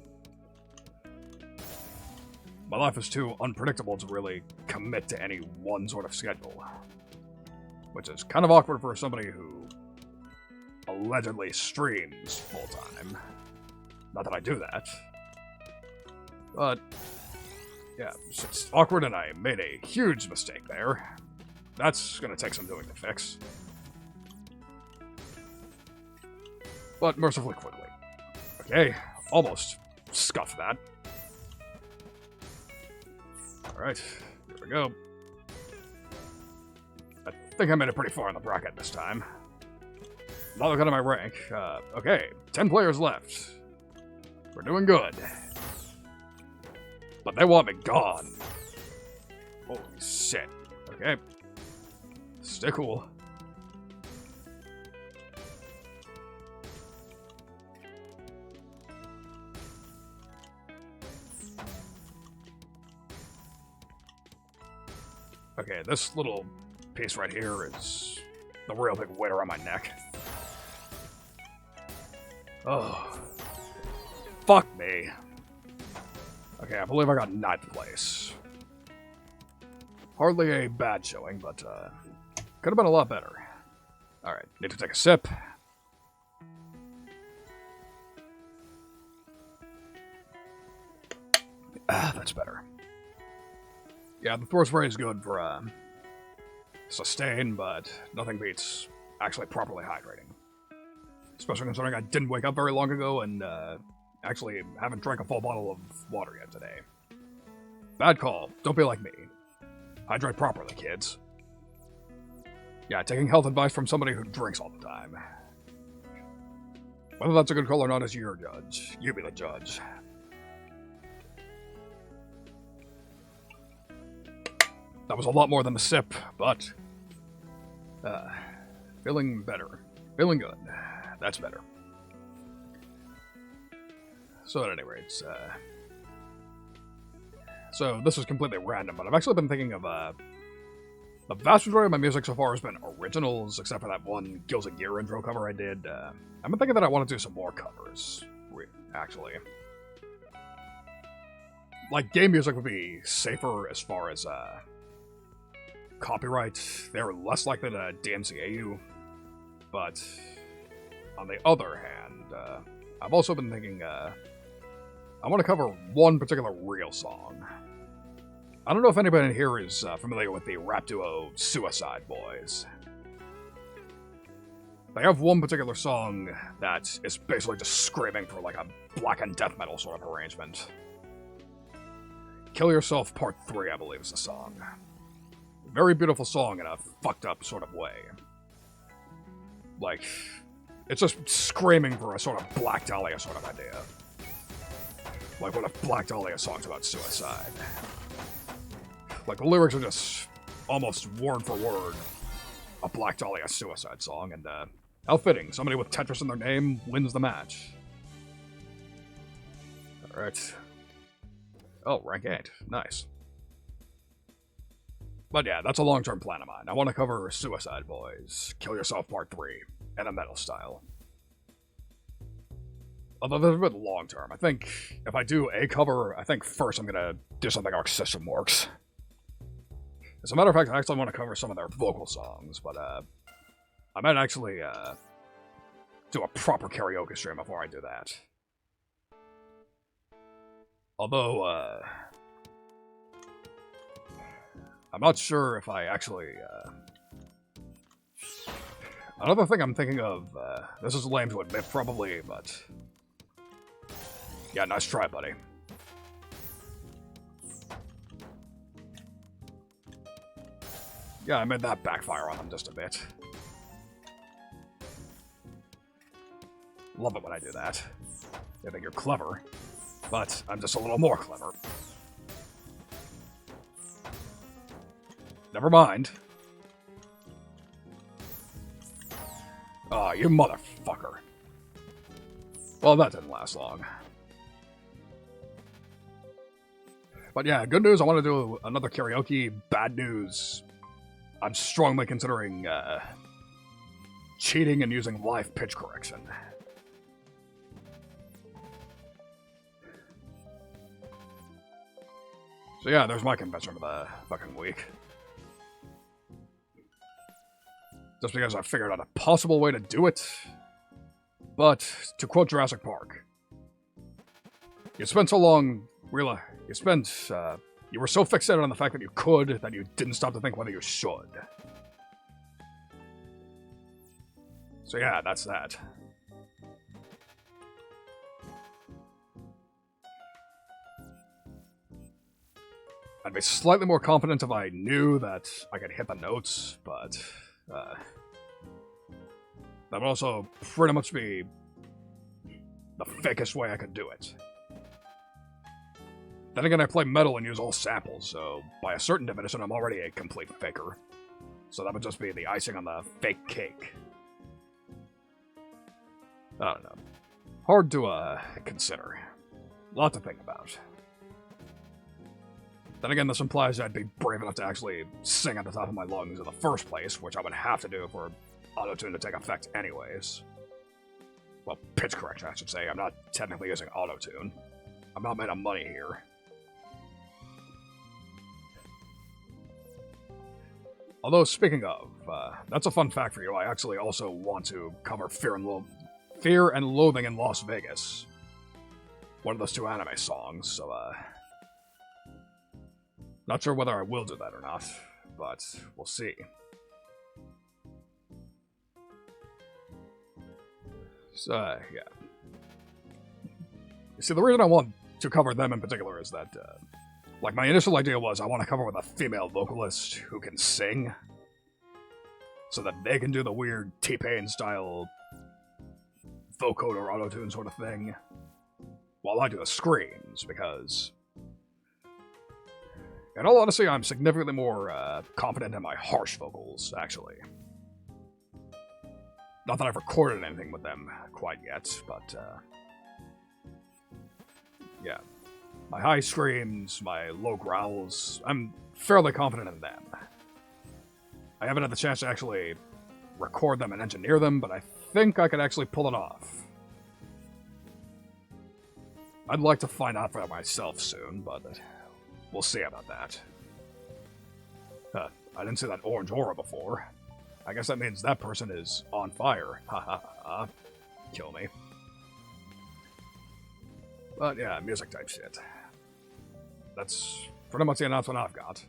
my life is too unpredictable to really commit to any one sort of schedule. Which is kind of awkward for somebody who allegedly streams full-time. Not that I do that. But, yeah, it's awkward and I made a huge mistake there. that's gonna take some doing to fix. But mercifully quickly. Okay, almost scuffed that. Alright, here we go. I think I made it pretty far in the bracket this time. Not looking at my rank. Okay, 10 players left. We're doing good. But they want me gone. Holy shit. Okay. Stay cool. Okay, this little piece right here is the real big weight around my neck. Oh. Fuck me. Okay, I believe I got 9th place. Hardly a bad showing, but could have been a lot better. Alright, need to take a sip. Ah, that's better. Yeah, the Thor spray is good for sustain, but nothing beats actually properly hydrating. Especially considering I didn't wake up very long ago and actually haven't drank a full bottle of water yet today. Bad call. Don't be like me. Hydrate properly, kids. Yeah, taking health advice from somebody who drinks all the time. Whether that's a good call or not is your judge. You be the judge. That was a lot more than a sip, but feeling better. Feeling good. That's better. So at any rate, so this is completely random, but I've actually been thinking of, the vast majority of my music so far has been originals, except for that one Guilds of Gear intro cover I did. I've been thinking that I want to do some more covers, actually. Like, game music would be safer as far as, copyright. They're less likely to DMCA you, but on the other hand, I've also been thinking, I want to cover one particular real song. I don't know if anybody in here is familiar with the rap duo Suicide Boys. They have one particular song that is basically just screaming for like a black and death metal sort of arrangement. Kill Yourself Part 3, I believe, is the song. Very beautiful song in a fucked up sort of way. Like, it's just screaming for a sort of Black Dahlia sort of idea. Like, what if Black Dahlia songs about suicide? Like, the lyrics are just almost word for word a Black Dahlia suicide song, and, how fitting. Somebody with Tetris in their name wins the match. Alright. Oh, rank 8. Nice. But yeah, that's a long-term plan of mine. I want to cover Suicide Boys, Kill Yourself Part 3, in a metal style. Although they're a bit long-term. I think if I do a cover, I think first I'm going to do something like System Works. As a matter of fact, I actually want to cover some of their vocal songs, but I might actually do a proper karaoke stream before I do that. Although, I'm not sure if I actually, another thing I'm thinking of, this is lame to admit probably, but yeah, nice try, buddy. Yeah, I made that backfire on them just a bit. Love it when I do that. They think you're clever, but I'm just a little more clever. Never mind. Aw, you motherfucker. Well, that didn't last long. But yeah, good news, I want to do another karaoke. Bad news, I'm strongly considering cheating and using live pitch correction. So yeah, there's my confession of the fucking week. Just because I figured out a possible way to do it. But, to quote Jurassic Park, you spent so long, you spent You were so fixated on the fact that you could that you didn't stop to think whether you should. So yeah, that's that. I'd be slightly more confident if I knew that I could hit the notes, but that would also pretty much be the fakest way I could do it. Then again, I play metal and use all samples, so by a certain definition, I'm already a complete faker. So that would just be the icing on the fake cake. I don't know. Hard to, consider. A lot to think about. Then again, this implies I'd be brave enough to actually sing at the top of my lungs in the first place, which I would have to do for autotune to take effect anyways. Well, pitch correction, I should say. I'm not technically using autotune. I'm not made of money here. Although, speaking of, that's a fun fact for you. I actually also want to cover Fear and Loathing in Las Vegas. One of those two anime songs, so, not sure whether I will do that or not, but we'll see. So, yeah. See, the reason I want to cover them in particular is that, like, my initial idea was I want to cover with a female vocalist who can sing, so that they can do the weird T-Pain style vocode or autotune sort of thing, while I do the screams, because in all honesty, I'm significantly more confident in my harsh vocals, actually. Not that I've recorded anything with them quite yet, but, yeah. My high screams, my low growls, I'm fairly confident in them. I haven't had the chance to actually record them and engineer them, but I think I could actually pull it off. I'd like to find out for myself soon, but we'll see about that. I didn't see that orange aura before. I guess that means that person is on fire. Ha ha ha. Kill me. But yeah, music type shit. That's pretty much the announcement I've got.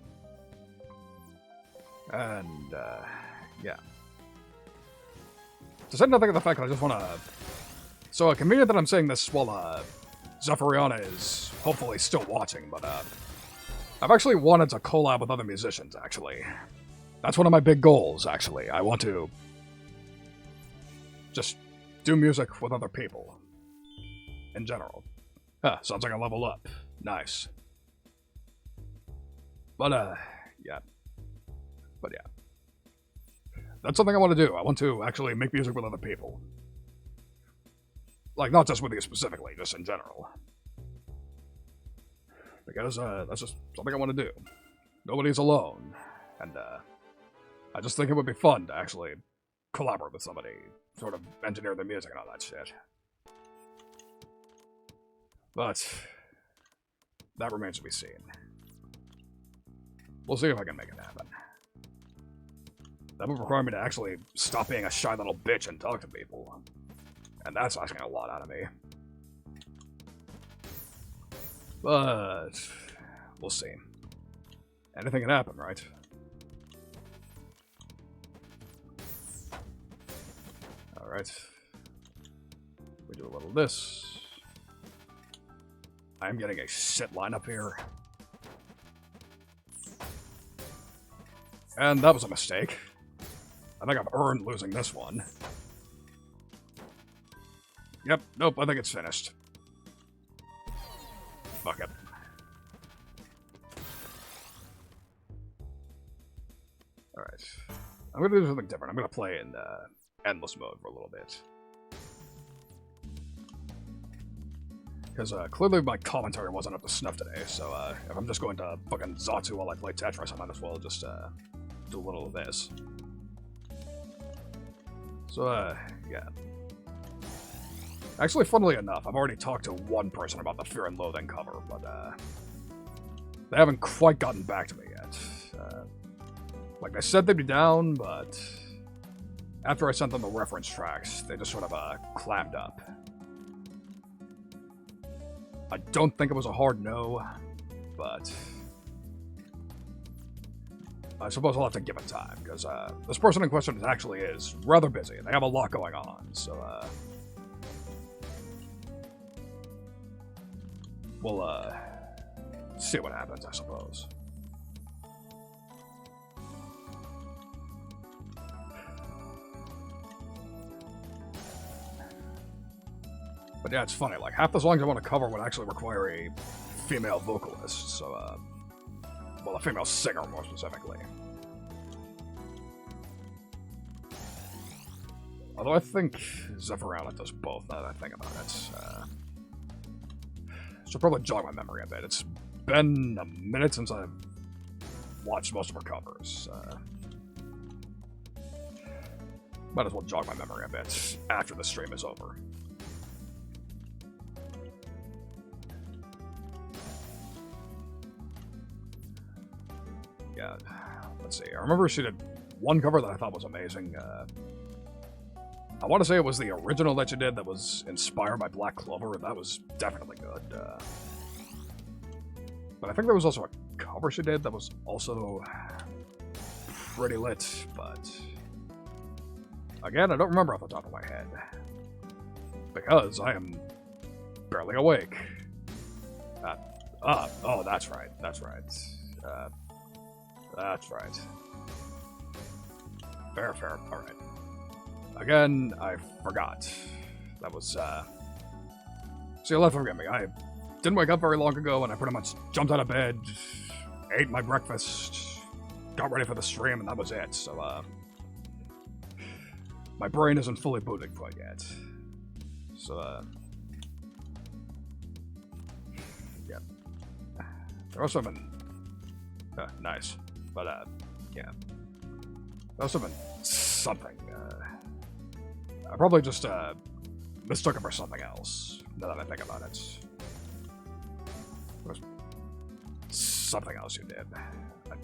And, yeah. To say nothing of the fact that I just want to... So, convenient that I'm saying this while, Zephyriana is hopefully still watching, but, I've actually wanted to collab with other musicians, actually. That's one of my big goals, actually. I want to just do music with other people. In general. Sounds like a level up. Nice. But, yeah. But yeah. That's something I want to do. I want to actually make music with other people. Like, not just with you specifically, just in general. Because, that's just something I want to do. Nobody's alone. And, I just think it would be fun to actually collaborate with somebody, sort of engineer their music and all that shit. But that remains to be seen. We'll see if I can make it happen. That would require me to actually stop being a shy little bitch and talk to people. And that's asking a lot out of me. But we'll see. Anything can happen, right? Alright. We do a little this. I'm getting a shit lineup here. And that was a mistake. I think I've earned losing this one. Yep, nope, I think it's finished. Fuck it. Alright. I'm gonna do something different. I'm gonna play in endless mode for a little bit. Because clearly my commentary wasn't up to snuff today, so if I'm just going to fucking Zatsu while I play Tetris, I might as well just do a little of this. So, yeah. Actually, funnily enough, I've already talked to one person about the Fear and Loathing cover, but they haven't quite gotten back to me yet. Like, they said they'd be down, but after I sent them the reference tracks, they just sort of clammed up. I don't think it was a hard no, but I suppose I'll have to give it time, because this person in question actually is rather busy, and they have a lot going on, so we'll see what happens, I suppose. But yeah, it's funny, like, half the songs I want to cover would actually require a female vocalist, so, well, a female singer, more specifically. Although I think Zephyriana does both, now that I think about it. Should probably jog my memory a bit. It's been a minute since I've watched most of her covers. Might as well jog my memory a bit after the stream is over. Yeah, let's see. I remember she did one cover that I thought was amazing. I want to say it was the original that she did that was inspired by Black Clover. That was definitely good. But I think there was also a cover she did that was also pretty lit, but again, I don't remember off the top of my head. Because I am barely awake. Oh, that's right. That's right. That's right. Fair. Alright. Again, I forgot. That was, see, you'll have to forgive me. I didn't wake up very long ago, and I pretty much jumped out of bed, ate my breakfast, got ready for the stream, and that was it. So, my brain isn't fully booted quite yet. So, yeah. There also have been... nice. But, yeah. There also have been something, I probably just, mistook it for something else, now that I think about it. There was something else you did, I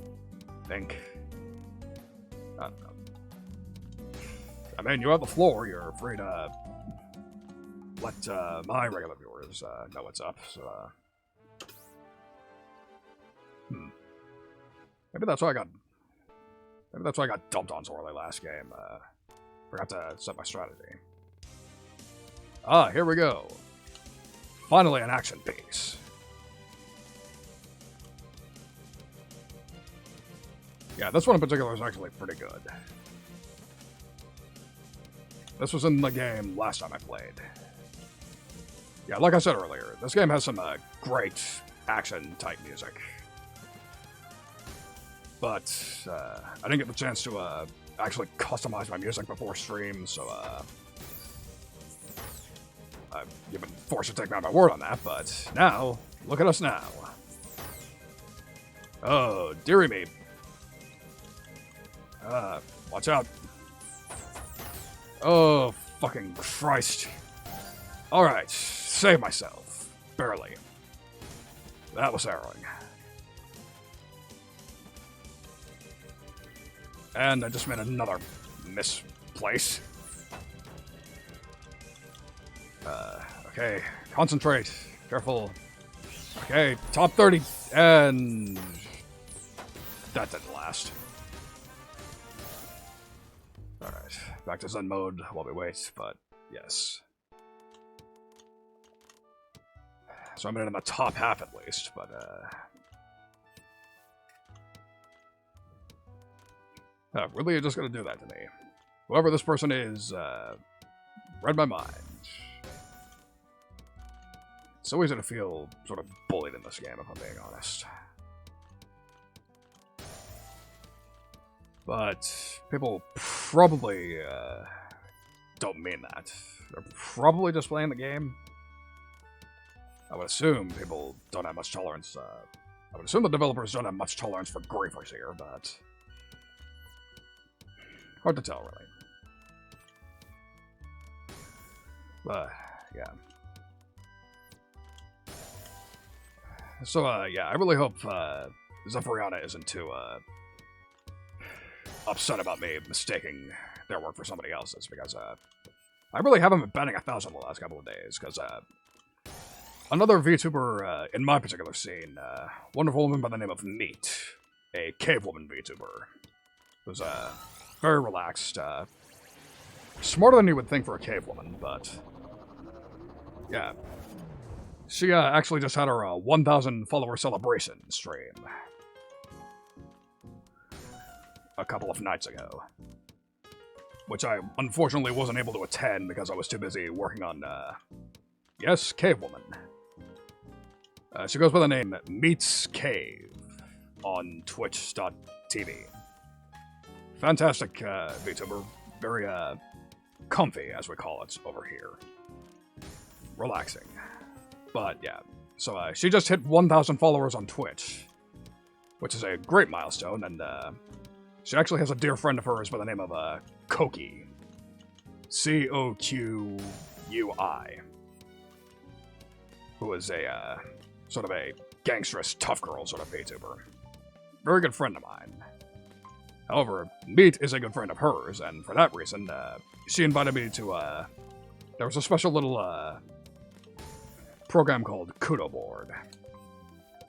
think. I don't know. I mean, you have the floor, you're free to let, my regular viewers, know what's up, so, Maybe that's why I got dumped on so early last game. Forgot to set my strategy. Ah, here we go. Finally an action piece. Yeah, this one in particular is actually pretty good. This was in the game last time I played. Yeah, like I said earlier, this game has some great action-type music. But I didn't get the chance to actually customize my music before stream, so you've been forced to take me at my word on that, but now, look at us now. Oh, dearie me. Watch out. Oh, fucking Christ. Alright, save myself. Barely. That was harrowing. And I just made another misplace. Okay, concentrate. Careful. Okay, top 30. And that didn't last. Alright, back to Zen mode while we wait, but yes. So I'm in the top half at least, but really, you're just gonna do that to me. Whoever this person is, read my mind. It's so easy to feel sort of bullied in this game, if I'm being honest. But people probably don't mean that. They're probably just playing the game. I would assume people don't have much tolerance. I would assume the developers don't have much tolerance for griefers here, but hard to tell, really. But yeah. So yeah, I really hope Zephyriana isn't too upset about me mistaking their work for somebody else's, because I really haven't been batting 1,000 the last couple of days, because another VTuber in my particular scene, wonderful woman by the name of Neat, a cave woman VTuber. Who's very relaxed, smarter than you would think for a cave woman, but yeah. She actually just had her 1,000 follower celebration stream a couple of nights ago, which I unfortunately wasn't able to attend because I was too busy working on, yes, Cave Woman. She goes by the name Meets Cave on twitch.tv. Fantastic VTuber, very comfy, as we call it over here. Relaxing. But yeah, so she just hit 1,000 followers on Twitch, which is a great milestone, and she actually has a dear friend of hers by the name of Koqui. Coqui. Who is a sort of a gangsterous, tough girl sort of VTuber. Very good friend of mine. However, Meat is a good friend of hers, and for that reason, she invited me to, there was a special little, program called Kudo Board.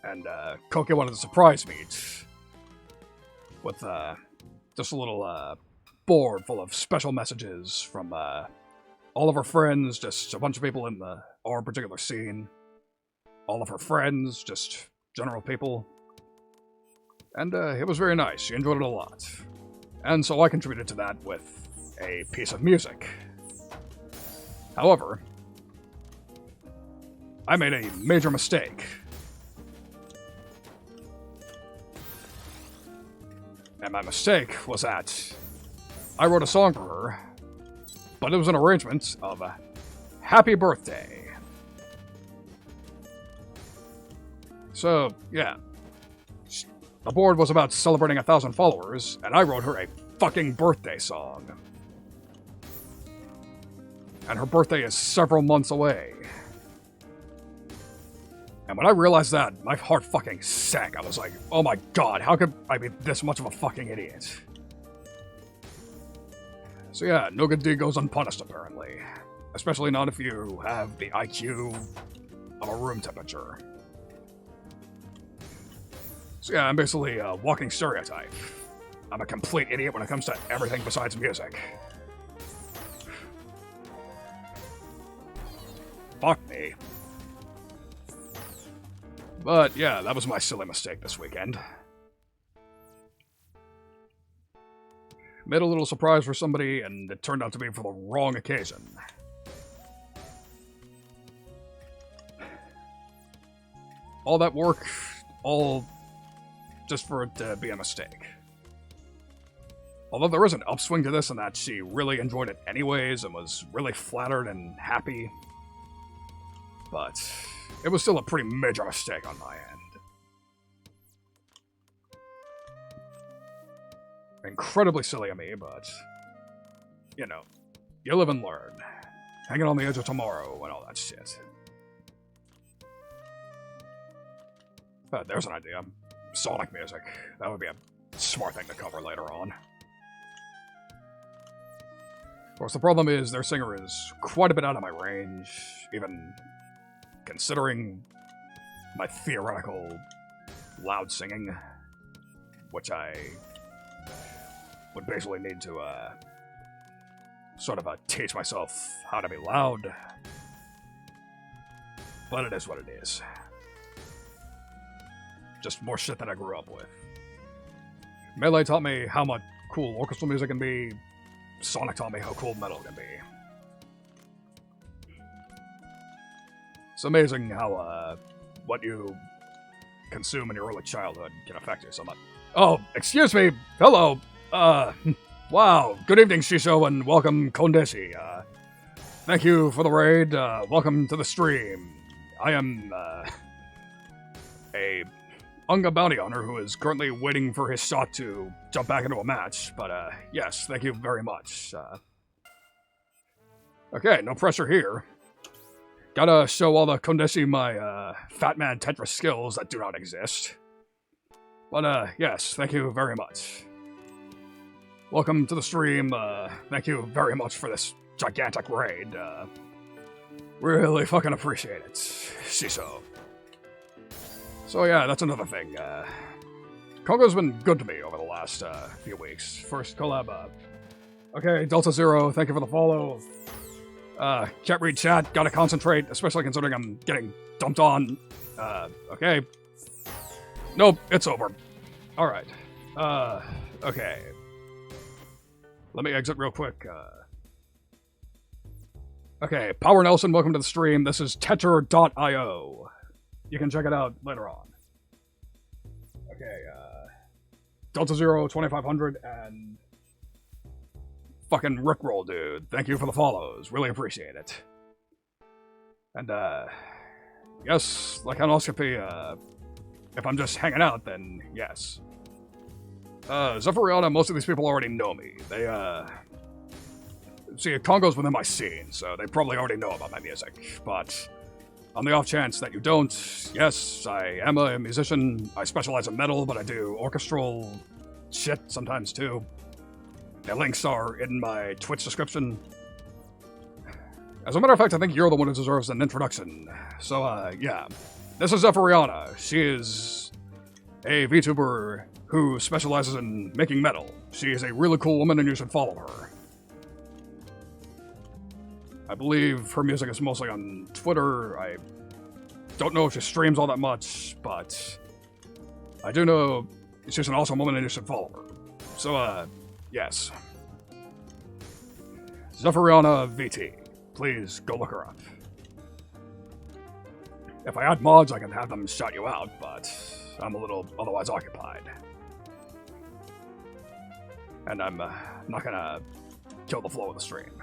And, Koqui wanted to surprise Meat with, just a little, board full of special messages from, all of her friends, just a bunch of people in our particular scene. All of her friends, just general people. And it was very nice. She enjoyed it a lot. And so I contributed to that with a piece of music. However, I made a major mistake. And my mistake was that I wrote a song for her, but it was an arrangement of Happy Birthday. So, yeah. The board was about celebrating 1,000 followers, and I wrote her a fucking birthday song. And her birthday is several months away. And when I realized that, my heart fucking sank. I was like, oh my god, how could I be this much of a fucking idiot? So yeah, no good deed goes unpunished, apparently. Especially not if you have the IQ of a room temperature. So yeah, I'm basically a walking stereotype. I'm a complete idiot when it comes to everything besides music. Fuck me. But yeah, that was my silly mistake this weekend. Made a little surprise for somebody, and it turned out to be for the wrong occasion. All that work, all just for it to be a mistake. Although there is an upswing to this in that she really enjoyed it anyways and was really flattered and happy. But it was still a pretty major mistake on my end. Incredibly silly of me, but, you know, you live and learn. Hanging on the edge of tomorrow and all that shit. There's an idea. Sonic music. That would be a smart thing to cover later on. Of course, the problem is their singer is quite a bit out of my range, even considering my theoretical loud singing, which I would basically need to sort of teach myself how to be loud. But it is what it is. Just more shit that I grew up with. Melee taught me how much cool orchestral music can be. Sonic taught me how cool metal can be. It's amazing how, what you consume in your early childhood can affect you so much. Oh, excuse me! Hello! Wow. Good evening, Shisho, and welcome, Kondeshi. Thank you for the raid. Welcome to the stream. I am, a Unga bounty hunter who is currently waiting for his shot to jump back into a match, but yes, thank you very much. Okay, no pressure here. Gotta show all the Kondeshi my Fat Man Tetris skills that do not exist. But yes, thank you very much. Welcome to the stream. Thank you very much for this gigantic raid. Really fucking appreciate it, Shiso. So yeah, that's another thing. Kongo's been good to me over the last few weeks. First collab, okay, Delta Zero, thank you for the follow. Can't read chat, gotta concentrate, especially considering I'm getting dumped on. Okay. Nope, it's over. Alright. Okay. Let me exit real quick. Okay, Power Nelson, welcome to the stream. This is Tether.io. You can check it out later on. Okay, Delta Zero 2500 and fucking Rickroll, dude. Thank you for the follows. Really appreciate it. And, yes, like Anoscopy, if I'm just hanging out, then yes. Zephyriana, most of these people already know me. They, see, Kongo's within my scene, so they probably already know about my music. But on the off chance that you don't, yes, I am a musician. I specialize in metal, but I do orchestral shit sometimes too. The links are in my Twitch description. As a matter of fact, I think you're the one who deserves an introduction. So, yeah. This is Zephyriana. She is a VTuber who specializes in making metal. She is a really cool woman and you should follow her. I believe her music is mostly on Twitter. I don't know if she streams all that much, but I do know she's an awesome woman and you should follow her. So, yes. Zephyriana VT. Please go look her up. If I add mods, I can have them shout you out, but I'm a little otherwise occupied. And I'm not gonna kill the flow of the stream.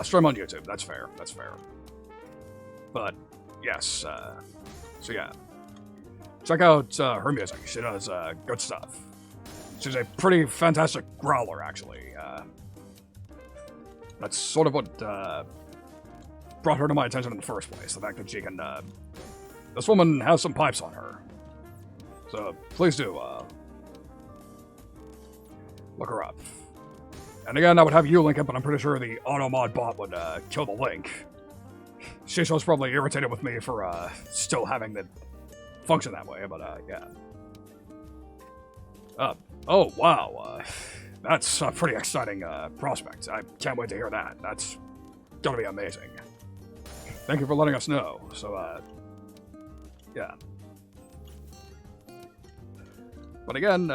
Stream on YouTube, that's fair, that's fair. But, yes, so yeah. Check out her music, she does good stuff. She's a pretty fantastic growler, actually. That's sort of what brought her to my attention in the first place, the fact that she can, this woman has some pipes on her. So, please do, look her up. And again, I would have you link it, but I'm pretty sure the AutoMod bot would kill the link. Shisho's probably irritated with me for still having the function that way, but yeah. Oh, wow. That's a pretty exciting prospect. I can't wait to hear that. That's gonna be amazing. Thank you for letting us know. So, yeah. But again,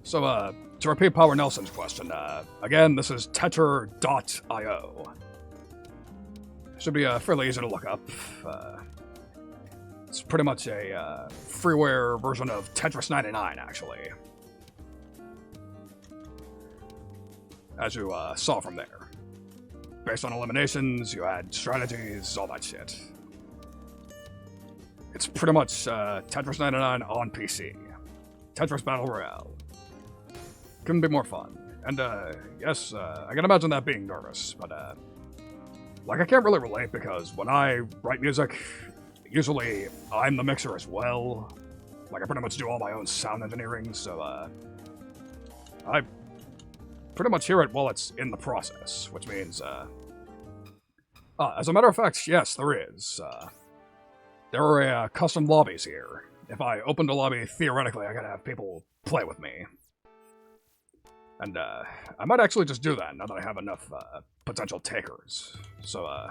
so, to repeat Power Nelson's question, again, this is Tether.io. Should be fairly easy to look up. It's pretty much a freeware version of Tetris 99, actually. As you saw from there. Based on eliminations, you had strategies, all that shit. It's pretty much Tetris 99 on PC. Tetris Battle Royale. Couldn't be more fun. And, yes, I can imagine that being nervous, but, like, I can't really relate because when I write music, usually I'm the mixer as well. Like, I pretty much do all my own sound engineering, so, I pretty much hear it while it's in the process, which means, as a matter of fact, yes, there is. There are custom lobbies here. If I opened a lobby, theoretically, I could have people play with me. And, I might actually just do that now that I have enough, potential takers. So, I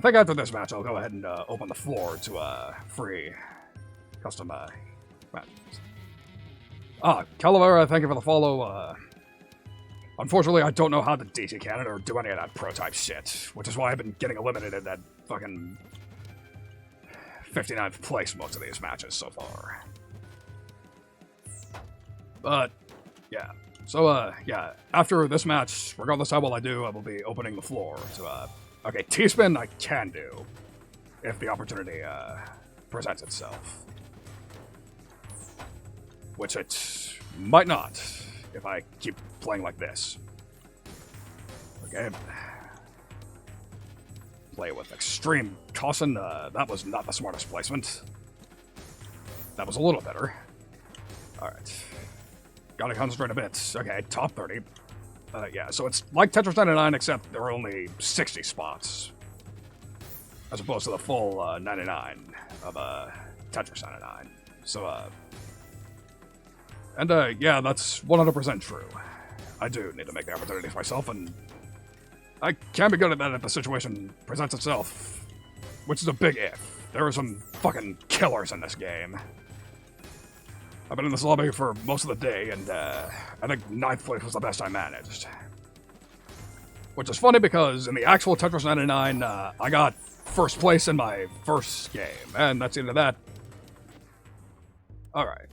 think after this match, I'll go ahead and, open the floor to, free custom, matches. Calavera, thank you for the follow, unfortunately, I don't know how to DT Cannon or do any of that prototype shit, which is why I've been getting eliminated at fucking 59th place most of these matches so far. But, yeah. So, yeah, after this match, regardless how well I do, I will be opening the floor to, okay, T-Spin I can do, if the opportunity, presents itself. Which it might not, if I keep playing like this. Okay. Play with extreme caution, that was not the smartest placement. That was a little better. Alright. Gotta concentrate a bit. Okay, top 30. Yeah, so it's like Tetris 99, except there are only 60 spots. As opposed to the full 99 of Tetris 99. So, yeah, that's 100% true. I do need to make the opportunities myself, and I can be good at that if the situation presents itself, which is a big if. There are some fucking killers in this game. I've been in this lobby for most of the day, and I think 9th place was the best I managed. Which is funny because in the actual Tetris 99, I got first place in my first game, and that's the end of that. Alright,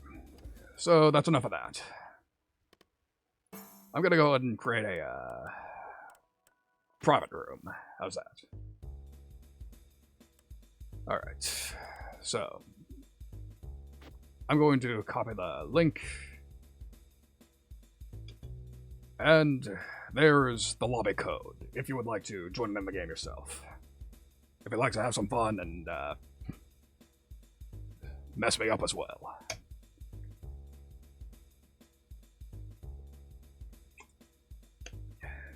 so that's enough of that. I'm gonna go ahead and create a private room. How's that? Alright, so I'm going to copy the link, and there's the lobby code, if you would like to join in the game yourself. If you'd like to have some fun and mess me up as well.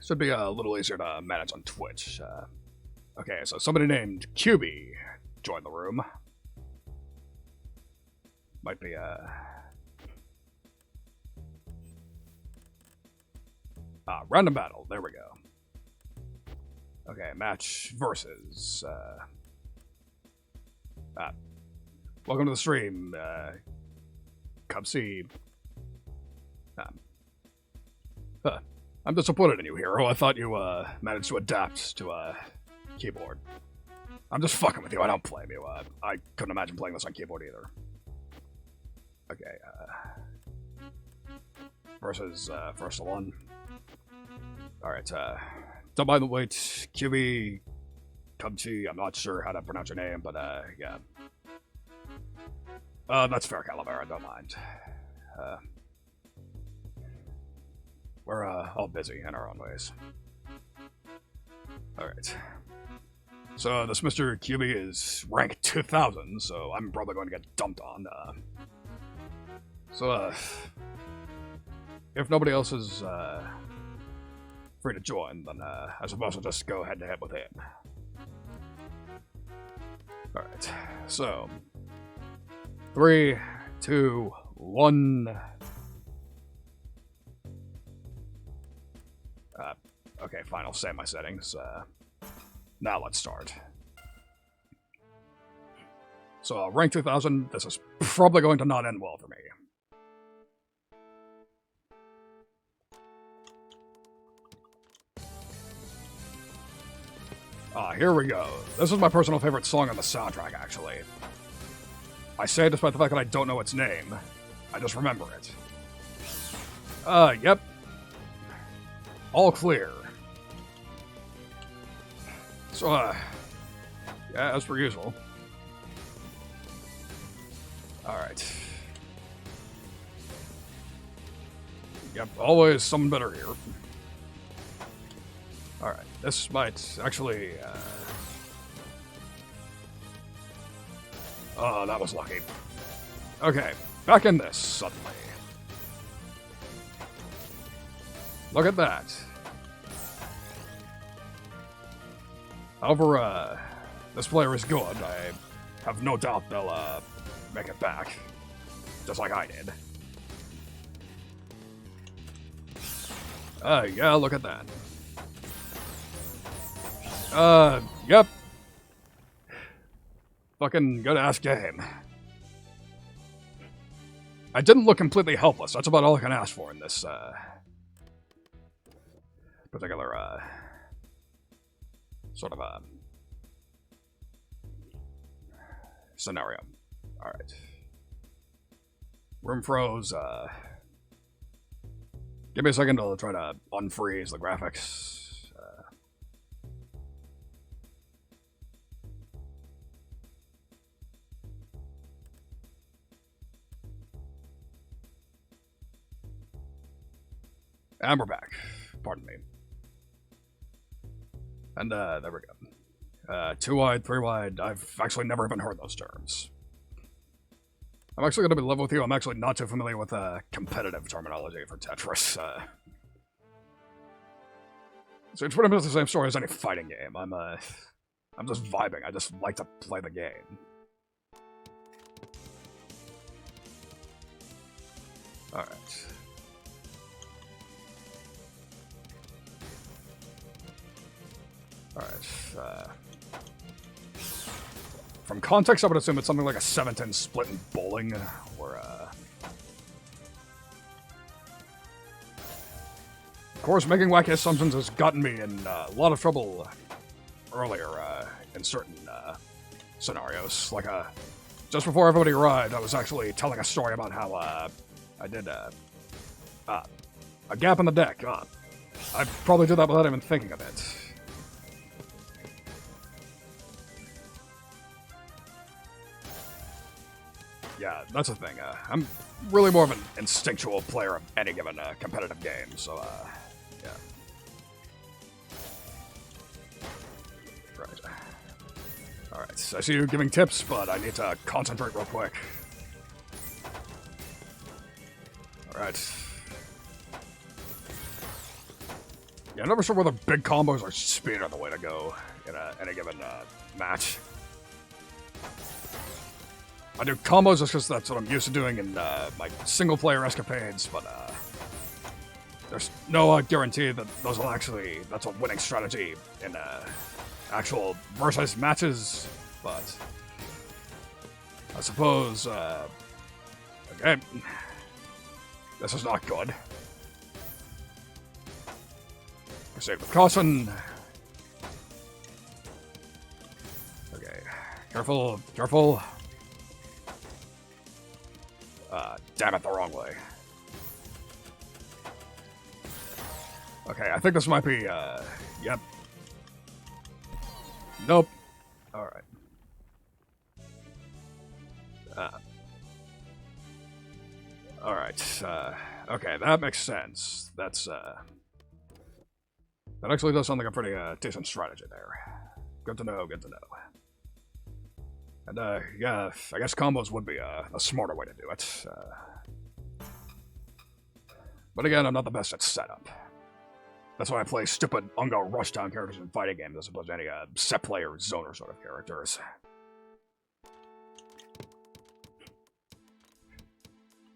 Should be a little easier to manage on Twitch. Okay, so somebody named QB joined the room. Might be random battle. There we go. Okay, match versus. Welcome to the stream. Come see. I'm disappointed in you, hero. I thought you managed to adapt to a keyboard. I'm just fucking with you. I don't blame you. I couldn't imagine playing this on keyboard either. Okay. Versus first one. All right. Don't mind the wait. QB Cubchi. I'm not sure how to pronounce your name, but yeah. That's fair, Calavera. Don't mind. We're all busy in our own ways. Alright. So this Mr. QB is rank 2000, so I'm probably going to get dumped on. If nobody else is free to join, then I suppose I'll just go head to head with him. Alright, so 3, 2, 1. Okay, fine, I'll save my settings. Now let's start. So, rank 2000, this is probably going to not end well for me. Here we go. This is my personal favorite song on the soundtrack, actually. I say it despite the fact that I don't know its name. I just remember it. Yep. All clear. So, yeah, as per usual. Alright. Yep, always something better here. Alright, this might actually, oh, that was lucky. Okay, back in this, suddenly. Look at that. However, this player is good. I have no doubt they'll, make it back. Just like I did. Yeah, look at that. Yep. Fucking good-ass game. I didn't look completely helpless. That's about all I can ask for in this, particular, sort of a scenario. Alright. Room froze, give me a second to try to unfreeze the graphics. And we're back. Pardon me. And, there we go. 2 wide, 3 wide. I've actually never even heard those terms. I'm actually going to be level with you. I'm actually not too familiar with competitive terminology for Tetris. So it's pretty much the same story as any fighting game. I'm just vibing. I just like to play the game. Alright. Alright, from context, I would assume it's something like a 7-10 split in bowling, where, of course, making wacky assumptions has gotten me in a lot of trouble earlier, in certain, scenarios. Like, just before everybody arrived, I was actually telling a story about how, I did, a gap in the deck. I probably did that without even thinking of it. Yeah, that's the thing. I'm really more of an instinctual player of any given competitive game, so, yeah. Right. Alright, so I see you giving tips, but I need to concentrate real quick. Alright. Yeah, I'm never sure whether big combos or speed are the way to go in any given match. I do combos just because that's what I'm used to doing in my single-player escapades, but there's no guarantee that those will actually, that's a winning strategy in actual versus matches, but I suppose, okay, this is not good. Proceed with caution. Okay, careful, careful. Damn it, the wrong way. Okay, I think this might be, yep. Nope. Alright. Alright, okay, that makes sense. That's, that actually does sound like a pretty, decent strategy there. Good to know, good to know. And, yeah, I guess combos would be a smarter way to do it. But again, I'm not the best at setup. That's why I play stupid Ungo Rushdown characters in fighting games as opposed to any set play or zoner sort of characters.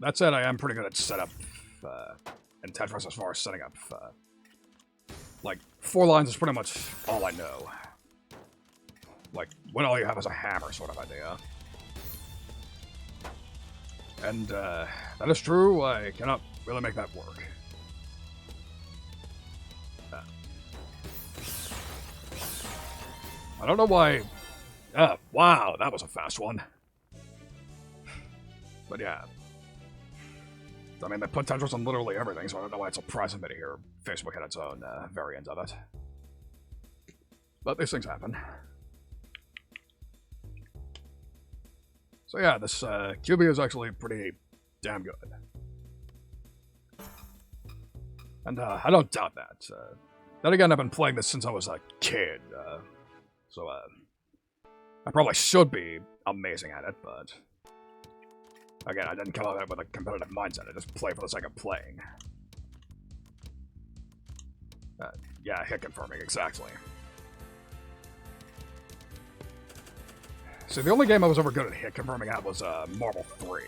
That said, I am pretty good at setup in Tetris as far as setting up. Like, 4 lines is pretty much all I know. Like, when all you have is a hammer sort of idea. And, that is true, I cannot really make that work. I don't know why... wow, that was a fast one. But yeah. I mean, they put Tetris on literally everything, so I don't know why it's surprising me to hear Facebook had its own variant of it. But these things happen. So yeah, this QB is actually pretty damn good. And I don't doubt that. Then again, I've been playing this since I was a kid, so I probably should be amazing at it, but again, I didn't come at it with a competitive mindset. I just play for the sake of playing. Yeah, hit confirming, exactly. See, the only game I was ever good at hit confirming at was Marvel 3.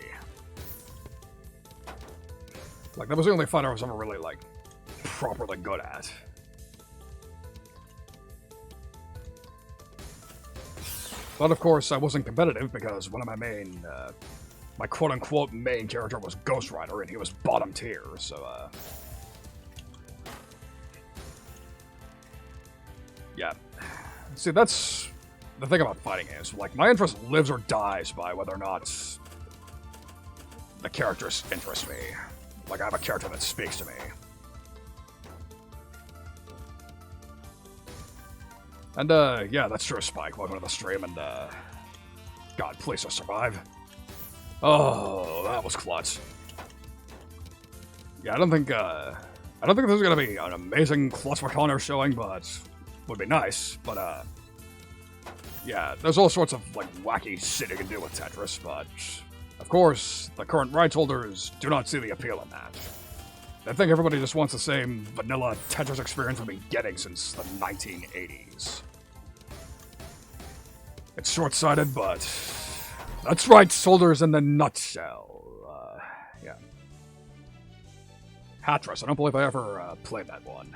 Like, that was the only fighter I was ever really, like, properly good at. But of course, I wasn't competitive because one of my main, my quote-unquote main character was Ghost Rider, and he was bottom tier, so, yeah. See, that's the thing about fighting games. Like, my interest lives or dies by whether or not the characters interest me. Like, I have a character that speaks to me. And, yeah, that's true, Spike. Welcome to the stream, and, God, please just survive. Oh, that was clutch. Yeah, I don't think this is gonna be an amazing Clutch McConnor showing, but would be nice. But, yeah, there's all sorts of, like, wacky shit you can do with Tetris, but, of course, the current rights holders do not see the appeal in that. They think everybody just wants the same vanilla Tetris experience we've been getting since the 1980s. It's short-sighted, but that's rights holders in the nutshell. Yeah. Hatris. I don't believe I ever played that one.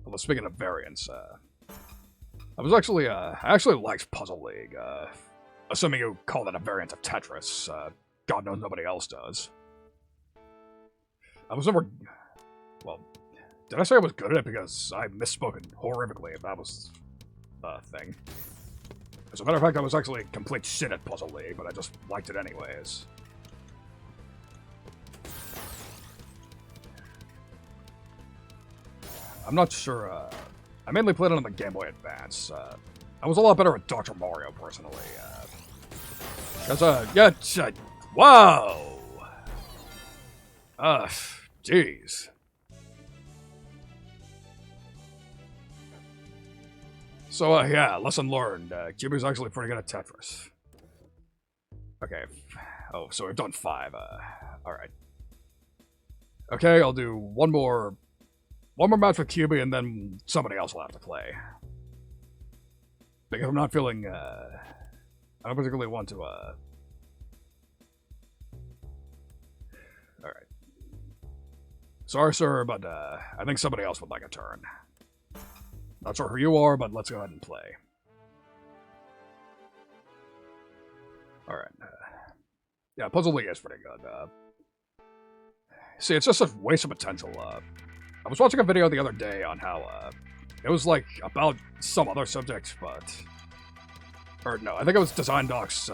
Although speaking of variants, I actually liked Puzzle League. Assuming you call that a variant of Tetris. God knows nobody else does. I was never... Well, did I say I was good at it? Because I misspoken horrifically if that was the thing. As a matter of fact, I was actually complete shit at Puzzle League, but I just liked it anyways. I'm not sure, I mainly played it on the Game Boy Advance. I was a lot better at Dr. Mario, personally. Whoa! Jeez. So, yeah, lesson learned. Kibi's actually pretty good at Tetris. Okay. Oh, so we've done 5, alright. Okay, I'll do one more match with Kibi, and then somebody else will have to play. Because I'm not feeling, I don't particularly want to, Alright. Sorry, sir, but, I think somebody else would like a turn. Not sure who you are, but let's go ahead and play. Alright. Yeah, Puzzle League is pretty good. See, it's just a waste of potential. I was watching a video the other day on how, it was, like, about some other subject, but... Or, no, I think it was Design Doc's,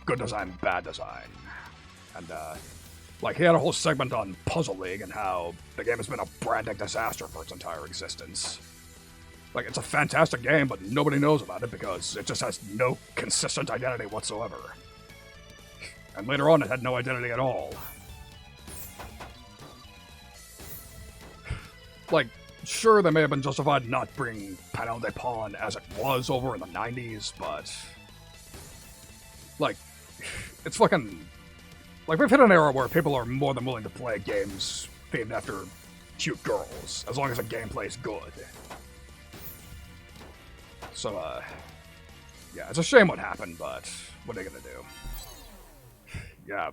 Good Design, Bad Design. And, like, he had a whole segment on Puzzle League and how the game has been a branding disaster for its entire existence. Like, it's a fantastic game, but nobody knows about it because it just has no consistent identity whatsoever. And later on, it had no identity at all. Like, sure, they may have been justified not bringing Panel de Pon as it was over in the 90s, but... Like, it's fucking... Like, we've hit an era where people are more than willing to play games themed after cute girls, as long as the gameplay is good. So, yeah, it's a shame what happened, but what are you gonna do? Yeah.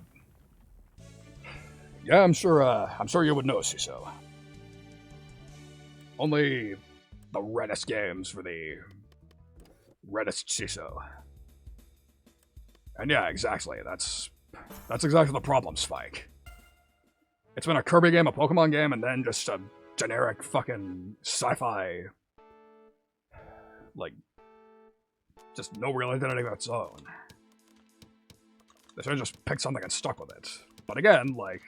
Yeah, I'm sure you would know, Shiso. Only the reddest games for the reddest Shiso. And yeah, exactly, that's exactly the problem, Spike. It's been a Kirby game, a Pokemon game, and then just a generic fucking sci-fi... Like, just no real identity of its own. They should have just picked something and stuck with it. But again, like,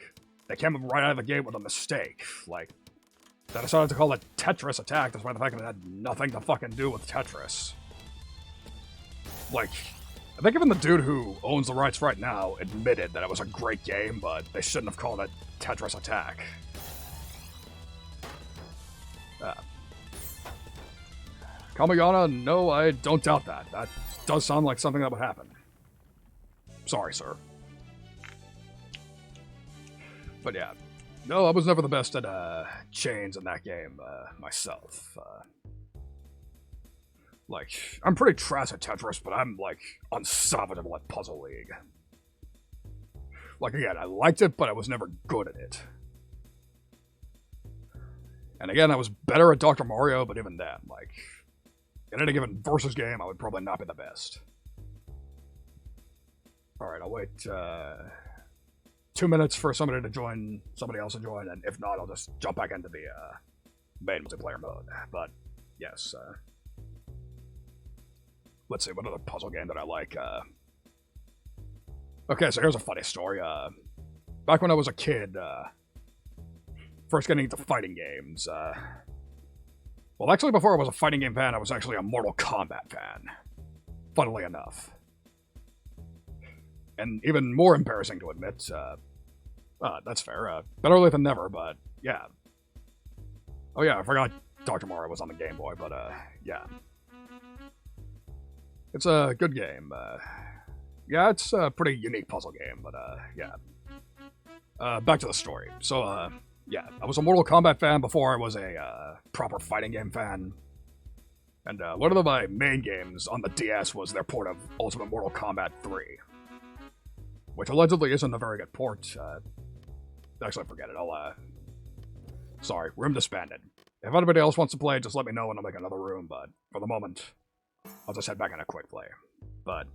they came right out of the gate with a mistake. Like, they decided to call it Tetris Attack, despite the fact that it had nothing to fucking do with Tetris. Like, I think even the dude who owns the rights right now admitted that it was a great game, but they shouldn't have called it Tetris Attack. Kamayana, no, I don't doubt that. That does sound like something that would happen. Sorry, sir. But yeah. No, I was never the best at, chains in that game, myself. Like, I'm pretty trash at Tetris, but I'm, like, unsalvageable at Puzzle League. Like, again, I liked it, but I was never good at it. And again, I was better at Dr. Mario, but even then, like... In any given versus game, I would probably not be the best. Alright, I'll wait, 2 minutes for somebody else to join, and if not, I'll just jump back into the, main multiplayer mode. But, yes, let's see, what other puzzle game that I like, Okay, so here's a funny story, back when I was a kid, first getting into fighting games, well, actually, before I was a fighting game fan, I was actually a Mortal Kombat fan. Funnily enough. And even more embarrassing to admit, that's fair. Better late than never, but yeah. Oh yeah, I forgot Dr. Mario was on the Game Boy, but yeah. It's a good game. Yeah, it's a pretty unique puzzle game, but yeah. Back to the story. So, yeah, I was a Mortal Kombat fan before I was a proper fighting game fan. And one of my main games on the DS was their port of Ultimate Mortal Kombat 3. which allegedly isn't a very good port. Actually, forget it. Sorry, room disbanded. If anybody else wants to play, just let me know and I'll make another room, but for the moment, I'll just head back in a quick play. But,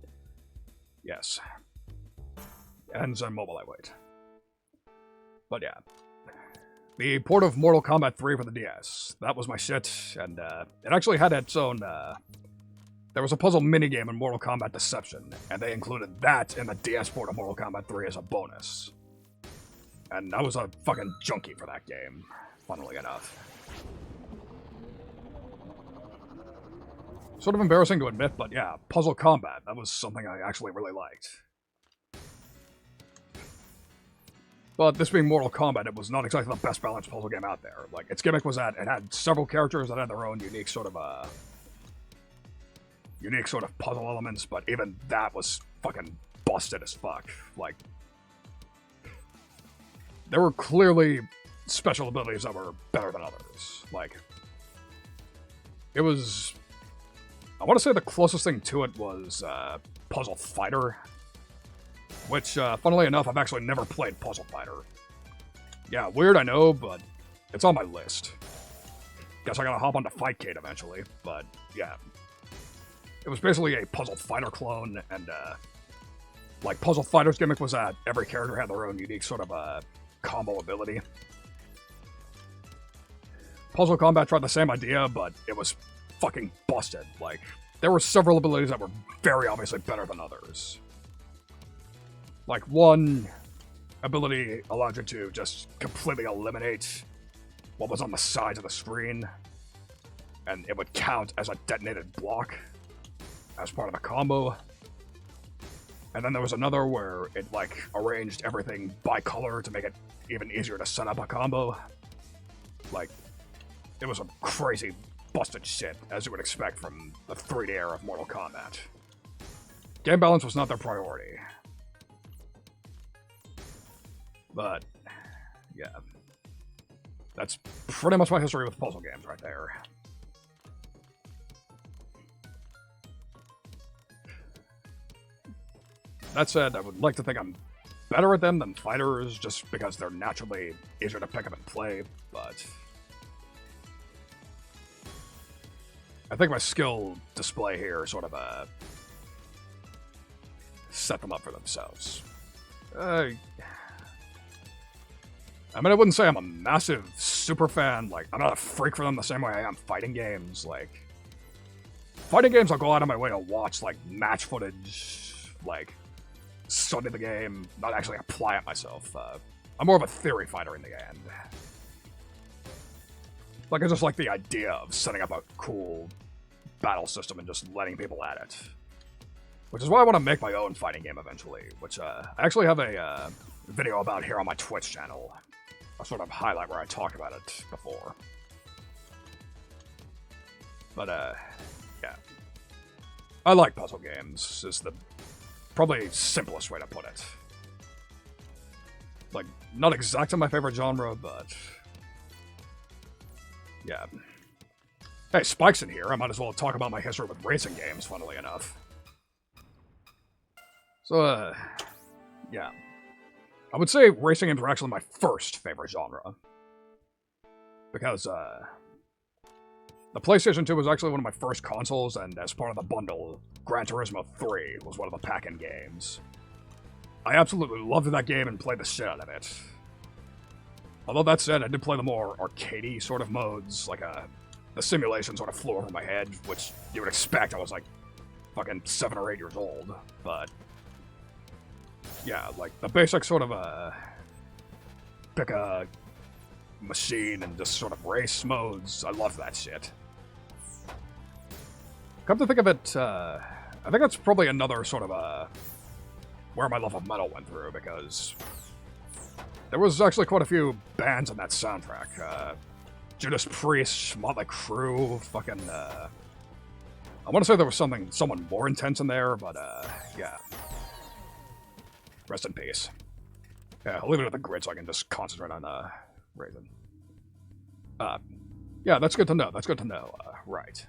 yes. Ends on mobile, I wait. But yeah. The port of Mortal Kombat 3 for the DS. That was my shit, and it actually had its own, there was a puzzle minigame in Mortal Kombat Deception, and they included that in the DS port of Mortal Kombat 3 as a bonus. And I was a fucking junkie for that game, funnily enough. Sort of embarrassing to admit, but yeah, puzzle combat, that was something I actually really liked. But this being Mortal Kombat, it was not exactly the best balanced puzzle game out there. Like, its gimmick was that it had several characters that had their own unique sort of puzzle elements, but even that was fucking busted as fuck. Like, there were clearly special abilities that were better than others. Like, it was... I want to say the closest thing to it was Puzzle Fighter, which, funnily enough, I've actually never played Puzzle Fighter. Yeah, weird, I know, but it's on my list. Guess I gotta hop onto Fightcade eventually, but yeah. It was basically a Puzzle Fighter clone, and, like, Puzzle Fighter's gimmick was that every character had their own unique sort of, combo ability. Puzzle Combat tried the same idea, but it was fucking busted. Like, there were several abilities that were very obviously better than others. Like, one ability allowed you to just completely eliminate what was on the sides of the screen, and it would count as a detonated block as part of the combo. And then there was another where it, like, arranged everything by color to make it even easier to set up a combo. Like, it was a crazy busted shit, as you would expect from the 3D era of Mortal Kombat. Game balance was not their priority. But, yeah. That's pretty much my history with puzzle games right there. That said, I would like to think I'm better at them than fighters, just because they're naturally easier to pick up and play, but... I think my skill display here sort of, set them up for themselves. I mean, I wouldn't say I'm a massive super fan, like, I'm not a freak for them the same way I am fighting games, like... Fighting games I'll go out of my way to watch, like, match footage, like... study the game, not actually apply it myself. I'm more of a theory fighter in the end. Like, I just like the idea of setting up a cool battle system and just letting people at it. Which is why I want to make my own fighting game eventually, which I actually have a video about here on my Twitch channel. A sort of highlight where I talked about it before. But, yeah. I like puzzle games, is the probably simplest way to put it. Like, not exactly my favorite genre, but... yeah. Hey, Spike's in here. I might as well talk about my history with racing games, funnily enough. So, yeah. I would say racing games were actually my first favorite genre. Because, the PlayStation 2 was actually one of my first consoles, and as part of the bundle, Gran Turismo 3 was one of the pack-in games. I absolutely loved that game and played the shit out of it. Although that said, I did play the more arcadey sort of modes, like the simulation sort of flew over my head, which you would expect I was like fucking 7 or 8 years old, but... yeah, like the basic sort of pick a machine and just sort of race modes, I love that shit. Come to think of it, I think that's probably another sort of where my love of metal went through, because there was actually quite a few bands on that soundtrack. Judas Priest, Motley Crue, fucking, I want to say there was someone more intense in there, but, yeah. Rest in peace. Yeah, I'll leave it at the grid so I can just concentrate on, Raven. Yeah, that's good to know, right.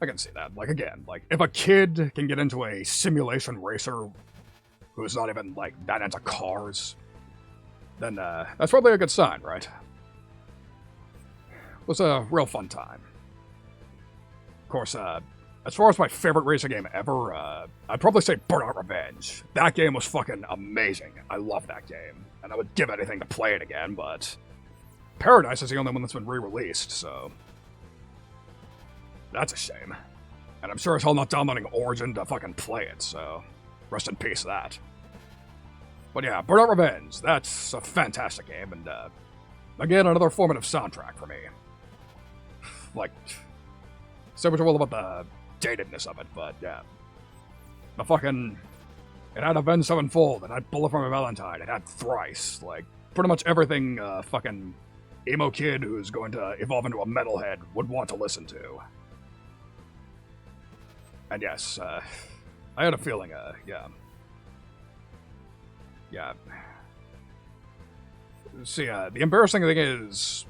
I can see that. Like, again, like, if a kid can get into a simulation racer who's not even, like, that into cars, then, that's probably a good sign, right? It was a real fun time. Of course, as far as my favorite racing game ever, I'd probably say Burnout Revenge. That game was fucking amazing. I love that game. And I would give anything to play it again, but Paradise is the only one that's been re-released, so that's a shame. And I'm sure as hell not downloading Origin to fucking play it, so rest in peace that. But yeah, Burnout Revenge, that's a fantastic game, and again, another formative soundtrack for me. Like, say what you will about the datedness of it, but yeah. The fucking... It had Avenged Sevenfold, it had Bullet for My Valentine, it had Thrice, like, pretty much everything fucking emo kid who's going to evolve into a metalhead would want to listen to. And yes, I had a feeling, yeah. Yeah. See, the embarrassing thing is,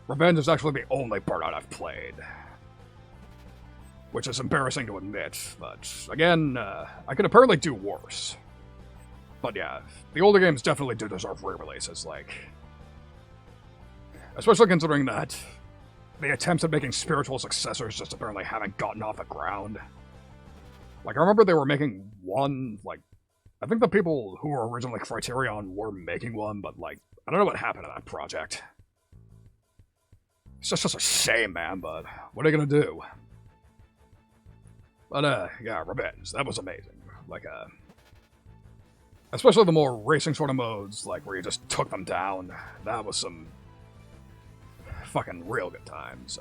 Revenge is actually the only Burnout I've played. Which is embarrassing to admit, but again, I could apparently do worse. But yeah, the older games definitely do deserve re-releases, like... Especially considering that the attempts at making spiritual successors just apparently haven't gotten off the ground. Like, I remember they were making one, like... I think the people who were originally Criterion were making one, but, like, I don't know what happened to that project. It's just a shame, man, but what are you gonna do? But, yeah, Revenge, that was amazing. Like, especially the more racing sort of modes, like, where you just took them down. That was some fucking real good times.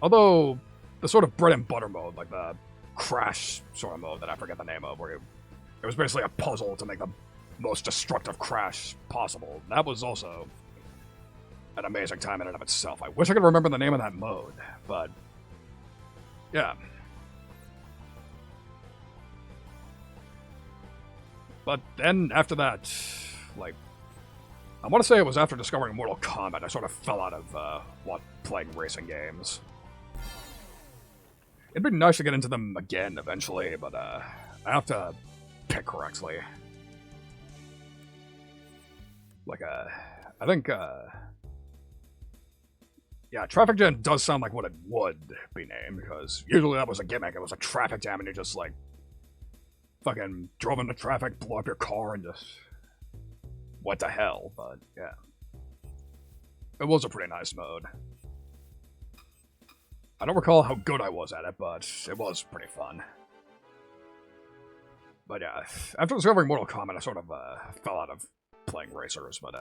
Although, the sort of bread and butter mode, like the Crash sort of mode that I forget the name of, where it was basically a puzzle to make the most destructive crash possible. That was also an amazing time in and of itself. I wish I could remember the name of that mode, but yeah. But then after that, like, I want to say it was after discovering Mortal Kombat, I sort of fell out of playing racing games. It'd be nice to get into them again eventually, but I have to pick correctly. Like, I think, yeah, Traffic Jam does sound like what it would be named, because usually that was a gimmick. It was a traffic jam, and you just, like, fucking drove into traffic, blew up your car, and just... What the hell, but, yeah. It was a pretty nice mode. I don't recall how good I was at it, but it was pretty fun. But yeah, after discovering Mortal Kombat, I sort of, fell out of playing racers, but,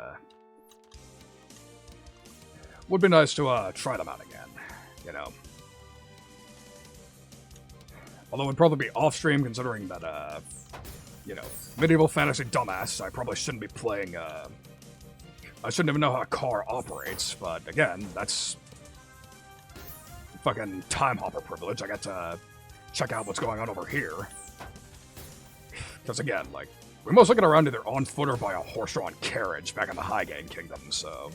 would be nice to, try them out again, you know. Although it'd probably be off-stream, considering that, you know, medieval fantasy dumbass, I probably shouldn't be playing, I shouldn't even know how a car operates, but again, that's fucking time hopper privilege. I get to check out what's going on over here. Because again, like, we mostly get around either on foot or by a horse-drawn carriage back in the Hygain Kingdom, so...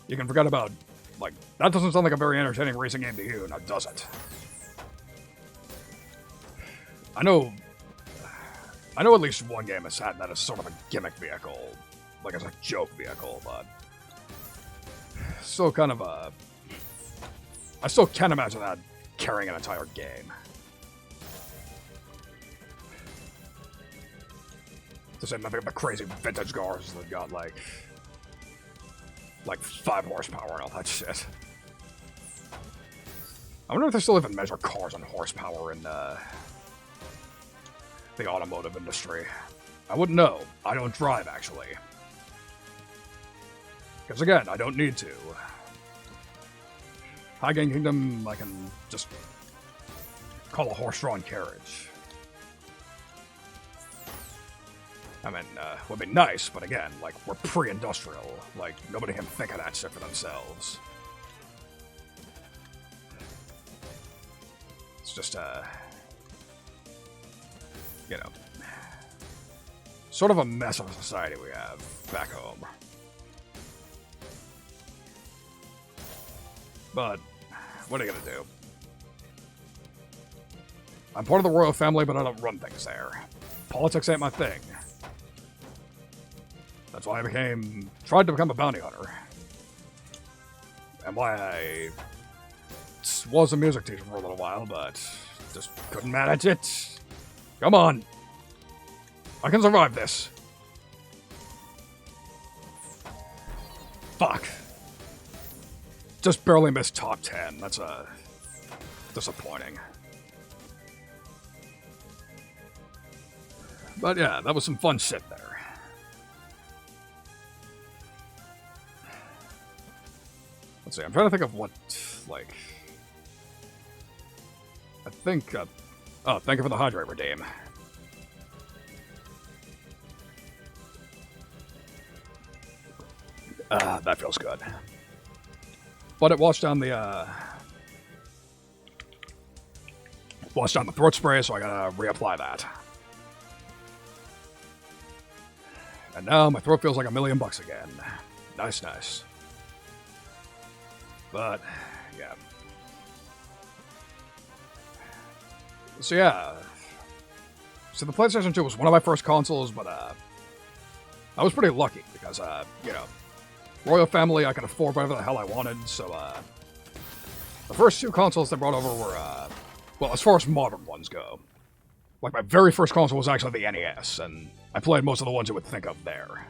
You can forget about, like, that doesn't sound like a very entertaining racing game to you, now does it? I know at least one game has had that as sort of a gimmick vehicle, like as a joke vehicle, but still kind of a... I still can't imagine that carrying an entire game. To say nothing of the crazy vintage cars that got like 5 horsepower and all that shit. I wonder if they still even measure cars on horsepower in the automotive industry. I wouldn't know. I don't drive, actually. Because again, I don't need to. Hygain Kingdom, I can just call a horse-drawn carriage. I mean, would be nice, but again, like, we're pre-industrial. Like, nobody can think of that shit for themselves. It's just, you know, sort of a mess of a society we have back home. But, what are you gonna do? I'm part of the royal family, but I don't run things there. Politics ain't my thing. That's why I tried to become a bounty hunter. And why I was a music teacher for a little while, but just couldn't manage it. Come on. I can survive this. Fuck. Just barely missed top 10. That's disappointing. But yeah, that was some fun shit there. Let's see, I'm trying to think of what, like... I think, oh, thank you for the hydrate redeem. That feels good. But it washed down the throat spray, so I gotta reapply that. And now my throat feels like $1,000,000 again. Nice, nice. But, yeah. So yeah. So the PlayStation 2 was one of my first consoles, but I was pretty lucky because, you know, royal family, I could afford whatever the hell I wanted, so the first two consoles they brought over were, well, as far as modern ones go. Like, my very first console was actually the NES, and I played most of the ones you would think of there.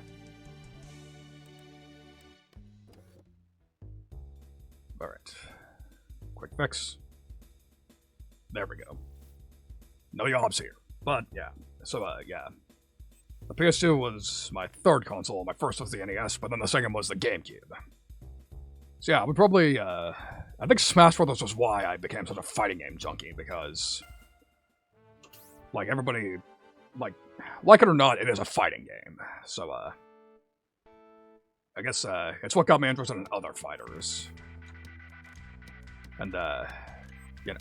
Alright. Quick fix. There we go. No yobs here. But, yeah. So, yeah. The PS2 was my third console. My first was the NES, but then the second was the GameCube. So, yeah, we probably, I think Smash Bros. Was why I became such a fighting game junkie, because... like, everybody... like it or not, it is a fighting game. So, I guess, it's what got me interested in other fighters. And, you know...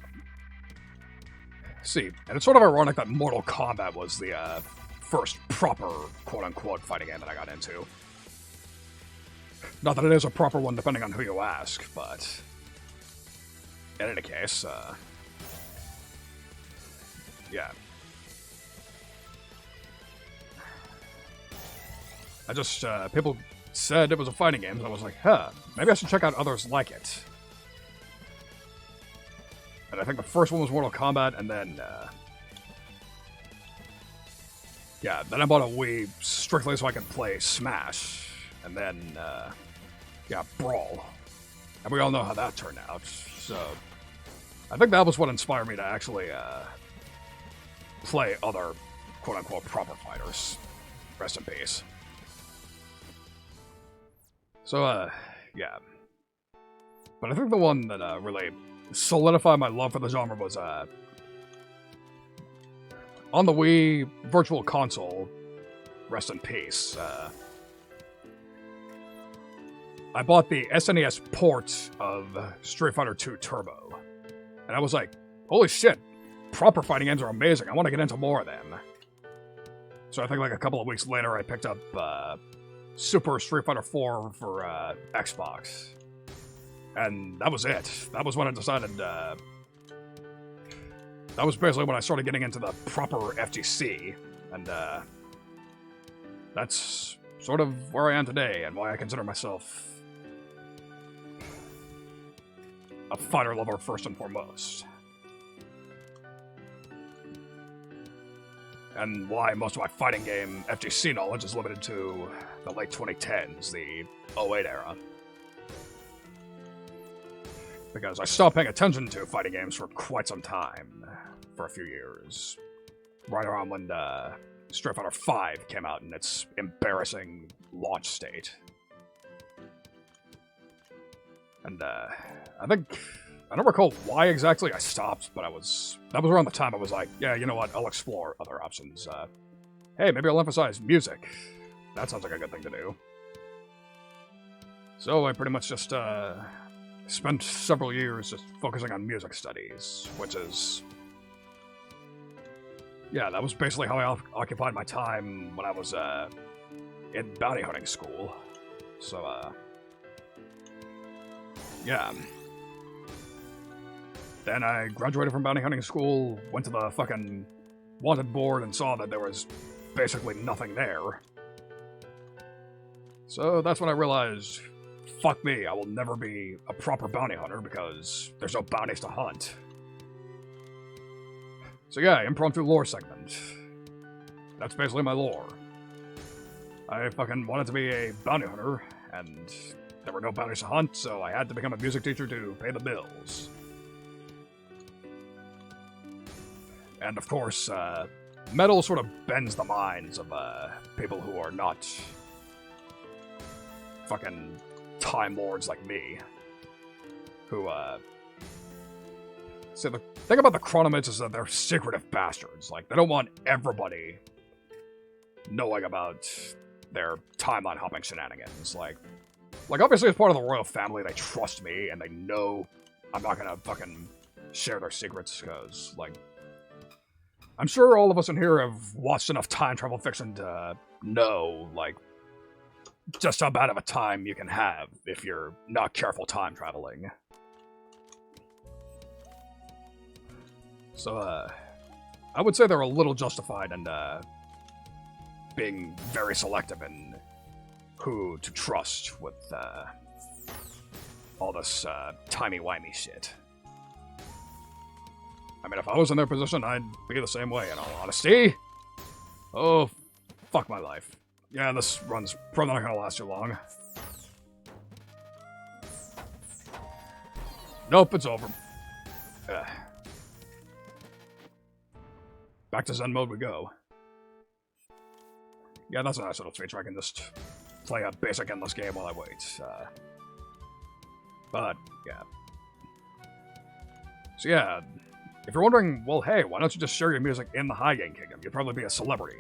see, and it's sort of ironic that Mortal Kombat was the, first proper, quote-unquote, fighting game that I got into. Not that it is a proper one, depending on who you ask, but... in any case, yeah. I just, people said it was a fighting game, and I was like, huh, maybe I should check out others like it. And I think the first one was Mortal Kombat, and then, yeah, then I bought a Wii strictly so I could play Smash, and then, yeah, Brawl. And we all know how that turned out, so... I think that was what inspired me to actually, play other, quote-unquote, proper fighters. Rest in peace. So, yeah. But I think the one that, really solidified my love for the genre was, on the Wii Virtual Console, rest in peace, I bought the SNES port of Street Fighter II Turbo. And I was like, holy shit, proper fighting games are amazing. I want to get into more of them. So I think like a couple of weeks later, I picked up Super Street Fighter 4 for Xbox. And that was it. That was when I decided, that was basically when I started getting into the proper FGC. And that's sort of where I am today and why I consider myself a fighter lover first and foremost. And why most of my fighting game FGC knowledge is limited to the late 2010s, the 08 era. Because I stopped paying attention to fighting games for quite some time, for a few years. Right around when Street Fighter V came out in its embarrassing launch state. And, I think... I don't recall why exactly I stopped, but that was around the time I was like, yeah, you know what, I'll explore other options. Hey, maybe I'll emphasize music. That sounds like a good thing to do. So I pretty much just, spent several years just focusing on music studies, which is... yeah, that was basically how I occupied my time when I was, in bounty hunting school. So, yeah. then I graduated from bounty hunting school, went to the fucking wanted board, and saw that there was basically nothing there. So that's when I realized, fuck me, I will never be a proper bounty hunter because there's no bounties to hunt. So yeah, impromptu lore segment. That's basically my lore. I fucking wanted to be a bounty hunter, and there were no bounties to hunt, so I had to become a music teacher to pay the bills. And of course, metal sort of bends the minds of people who are not fucking Time Lords like me. Who, see, the thing about the Chronomages is that they're secretive bastards. Like, they don't want everybody knowing about their timeline hopping shenanigans. Like, obviously, as part of the royal family, they trust me, and they know I'm not gonna fucking share their secrets, because, like, I'm sure all of us in here have watched enough time travel fiction to know, like, just how bad of a time you can have if you're not careful time traveling. So, I would say they're a little justified in, being very selective in who to trust with, all this, timey-wimey shit. I mean, if I was in their position, I'd be the same way, in all honesty. Oh, fuck my life. Yeah, this run's probably not gonna last too long. Nope, it's over. Back to Zen mode we go. Yeah, that's a nice little feature. I can just play a basic endless game while I wait. But, yeah. So yeah, if you're wondering, well, hey, why don't you just share your music in the Hygain Kingdom? You'd probably be a celebrity.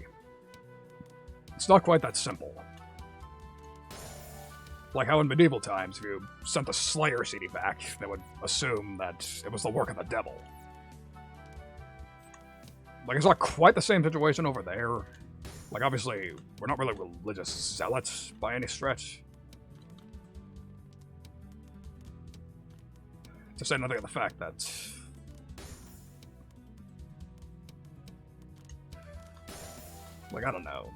It's not quite that simple. Like how in medieval times, if you sent the Slayer CD back, they would assume that it was the work of the devil. Like, it's not quite the same situation over there. Like, obviously, we're not really religious zealots by any stretch. To say nothing of the fact that... like, I don't know.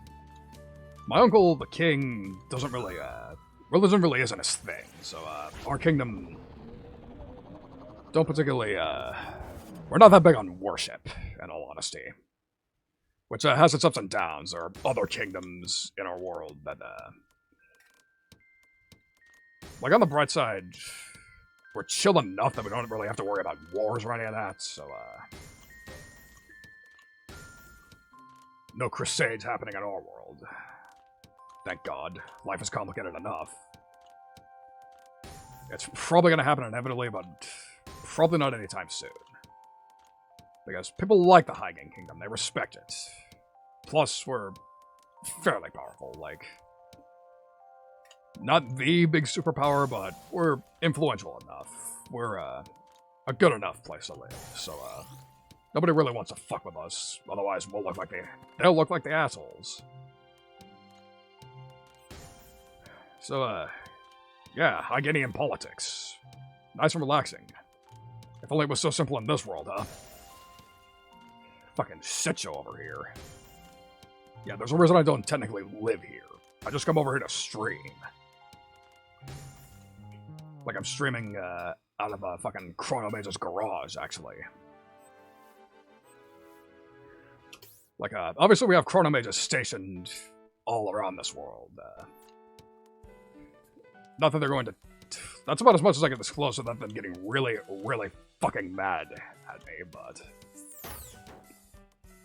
My uncle, the king, doesn't really, religion really isn't his thing, so, our kingdom don't particularly, we're not that big on worship, in all honesty. Which, has its ups and downs. There are other kingdoms in our world that, like, on the bright side, we're chill enough that we don't really have to worry about wars or any of that, so, no crusades happening in our world. Thank God. Life is complicated enough. It's probably gonna happen inevitably, but probably not anytime soon. Because people like the Hygain Kingdom, they respect it. Plus, we're fairly powerful, like... not the big superpower, but we're influential enough. We're, a good enough place to live, so, nobody really wants to fuck with us, otherwise we'll look like they'll look like the assholes. So, yeah, Hygainian politics. Nice and relaxing. If only it was so simple in this world, huh? Fucking shit show over here. Yeah, there's a reason I don't technically live here. I just come over here to stream. Like I'm streaming, out of a fucking Chronomage's garage, actually. Like, obviously we have Chronomages stationed all around this world. Not that they're going to... that's about as much as I can disclose without them getting really, really fucking mad at me, but...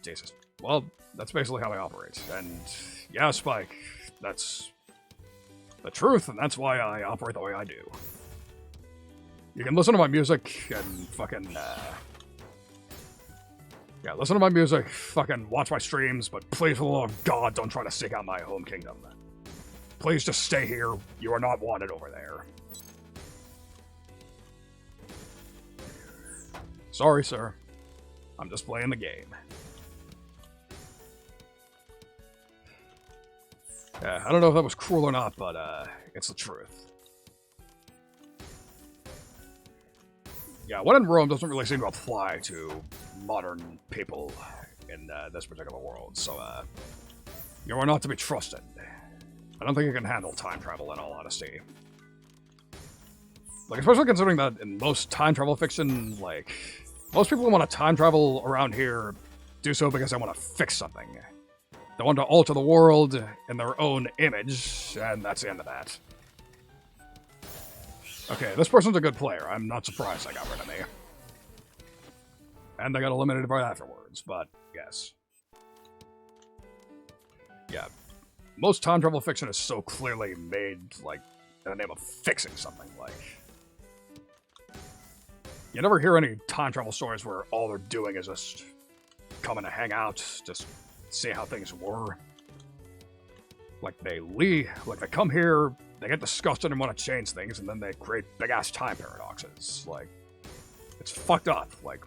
Jesus. Well, that's basically how I operate. And, yeah, Spike, that's the truth, and that's why I operate the way I do. You can listen to my music and fucking, yeah, listen to my music, fucking watch my streams, but please, for the love of God, don't try to seek out my home kingdom. Please just stay here. You are not wanted over there. Sorry, sir. I'm just playing the game. Yeah, I don't know if that was cruel or not, but, it's the truth. Yeah, when in Rome doesn't really seem to apply to modern people in this particular world, so you are not to be trusted. I don't think you can handle time travel, in all honesty. Like, especially considering that in most time travel fiction, like, most people who want to time travel around here do so because they want to fix something. They want to alter the world in their own image, and that's the end of that. Okay, this person's a good player. I'm not surprised they got rid of me. And they got eliminated right afterwards, but yes. Yeah. Most time travel fiction is so clearly made, like, in the name of fixing something, like... You never hear any time travel stories where all they're doing is just coming to hang out, just see how things were. Like, they come here, they get disgusted and want to change things, and then they create big-ass time paradoxes. Like, it's fucked up. Like,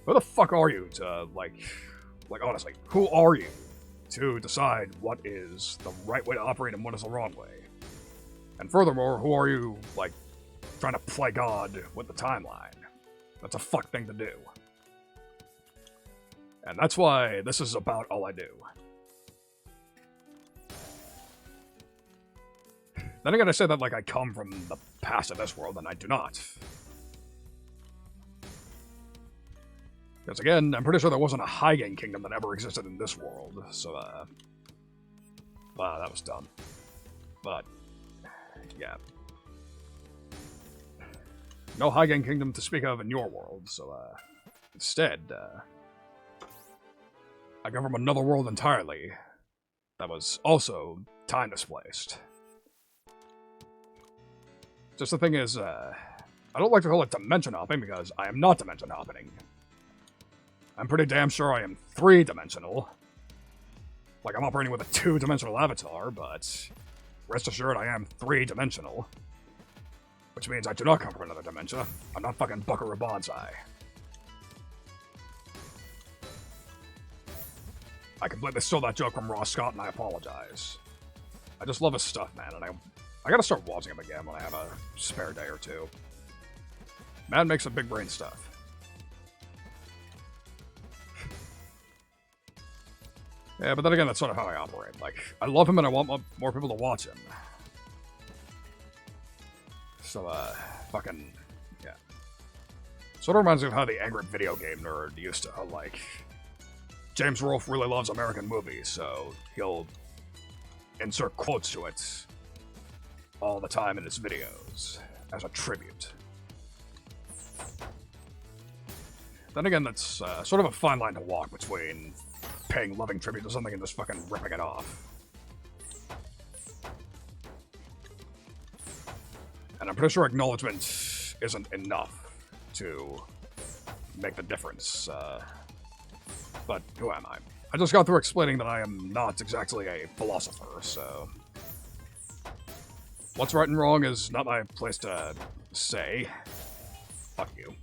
who the fuck are you to, like, honestly, who are you to decide what is the right way to operate and what is the wrong way? And furthermore, who are you, like, trying to play God with the timeline? That's a fuck thing to do. And that's why this is about all I do. Then again, I say that like I come from the past of this world, and I do not. Because again, I'm pretty sure there wasn't a Hygain kingdom that ever existed in this world, so, wow, that was dumb. But, yeah. No Hygain kingdom to speak of in your world, so, instead, I come from another world entirely that was also time displaced. Just the thing is, I don't like to call it dimension hopping because I am not dimension hopping. I'm pretty damn sure I am three-dimensional. Like, I'm operating with a two-dimensional avatar, but rest assured I am three-dimensional. Which means I do not come from another dimension. I'm not fucking Buckaroo Banzai. I completely stole that joke from Ross Scott, and I apologize. I just love his stuff, man, and I gotta start watching him again when I have a spare day or two. Man makes some big brain stuff. Yeah, but then again, that's sort of how I operate. Like, I love him and I want more people to watch him. So, fucking, yeah. Sort of reminds me of how the angry video game nerd used to, like, James Rolfe really loves American movies, so he'll insert quotes to it all the time in his videos as a tribute. Then again, that's sort of a fine line to walk between paying loving tribute to something and just fucking ripping it off. And I'm pretty sure acknowledgement isn't enough to make the difference. But who am I? I just got through explaining that I am not exactly a philosopher, so... What's right and wrong is not my place to say. Fuck you.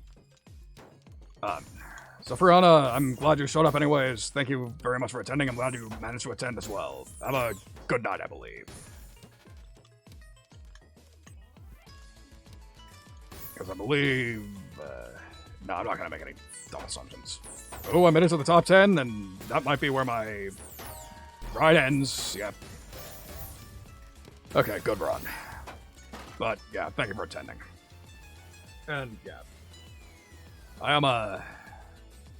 So Friana, I'm glad you showed up anyways. Thank you very much for attending. I'm glad you managed to attend as well. Have a good night, I believe. Because I believe... no, I'm not going to make any dumb assumptions. Oh, I made it to the top 10, and that might be where my ride ends. Yep. Okay, good run. But, yeah, thank you for attending. And, yeah. I am,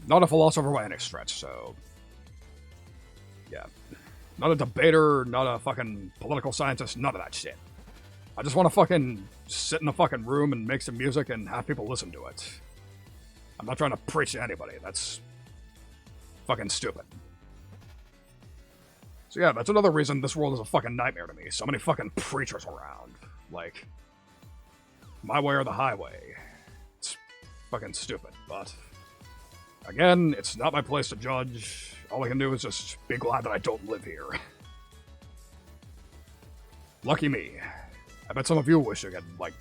not a philosopher by any stretch, so... Yeah. Not a debater, not a fucking political scientist, none of that shit. I just want to fucking sit in a fucking room and make some music and have people listen to it. I'm not trying to preach to anybody, that's fucking stupid. So yeah, that's another reason this world is a fucking nightmare to me. So many fucking preachers around. Like, my way or the highway. It's fucking stupid, but... Again, it's not my place to judge. All I can do is just be glad that I don't live here. Lucky me. I bet some of you wish you could, like,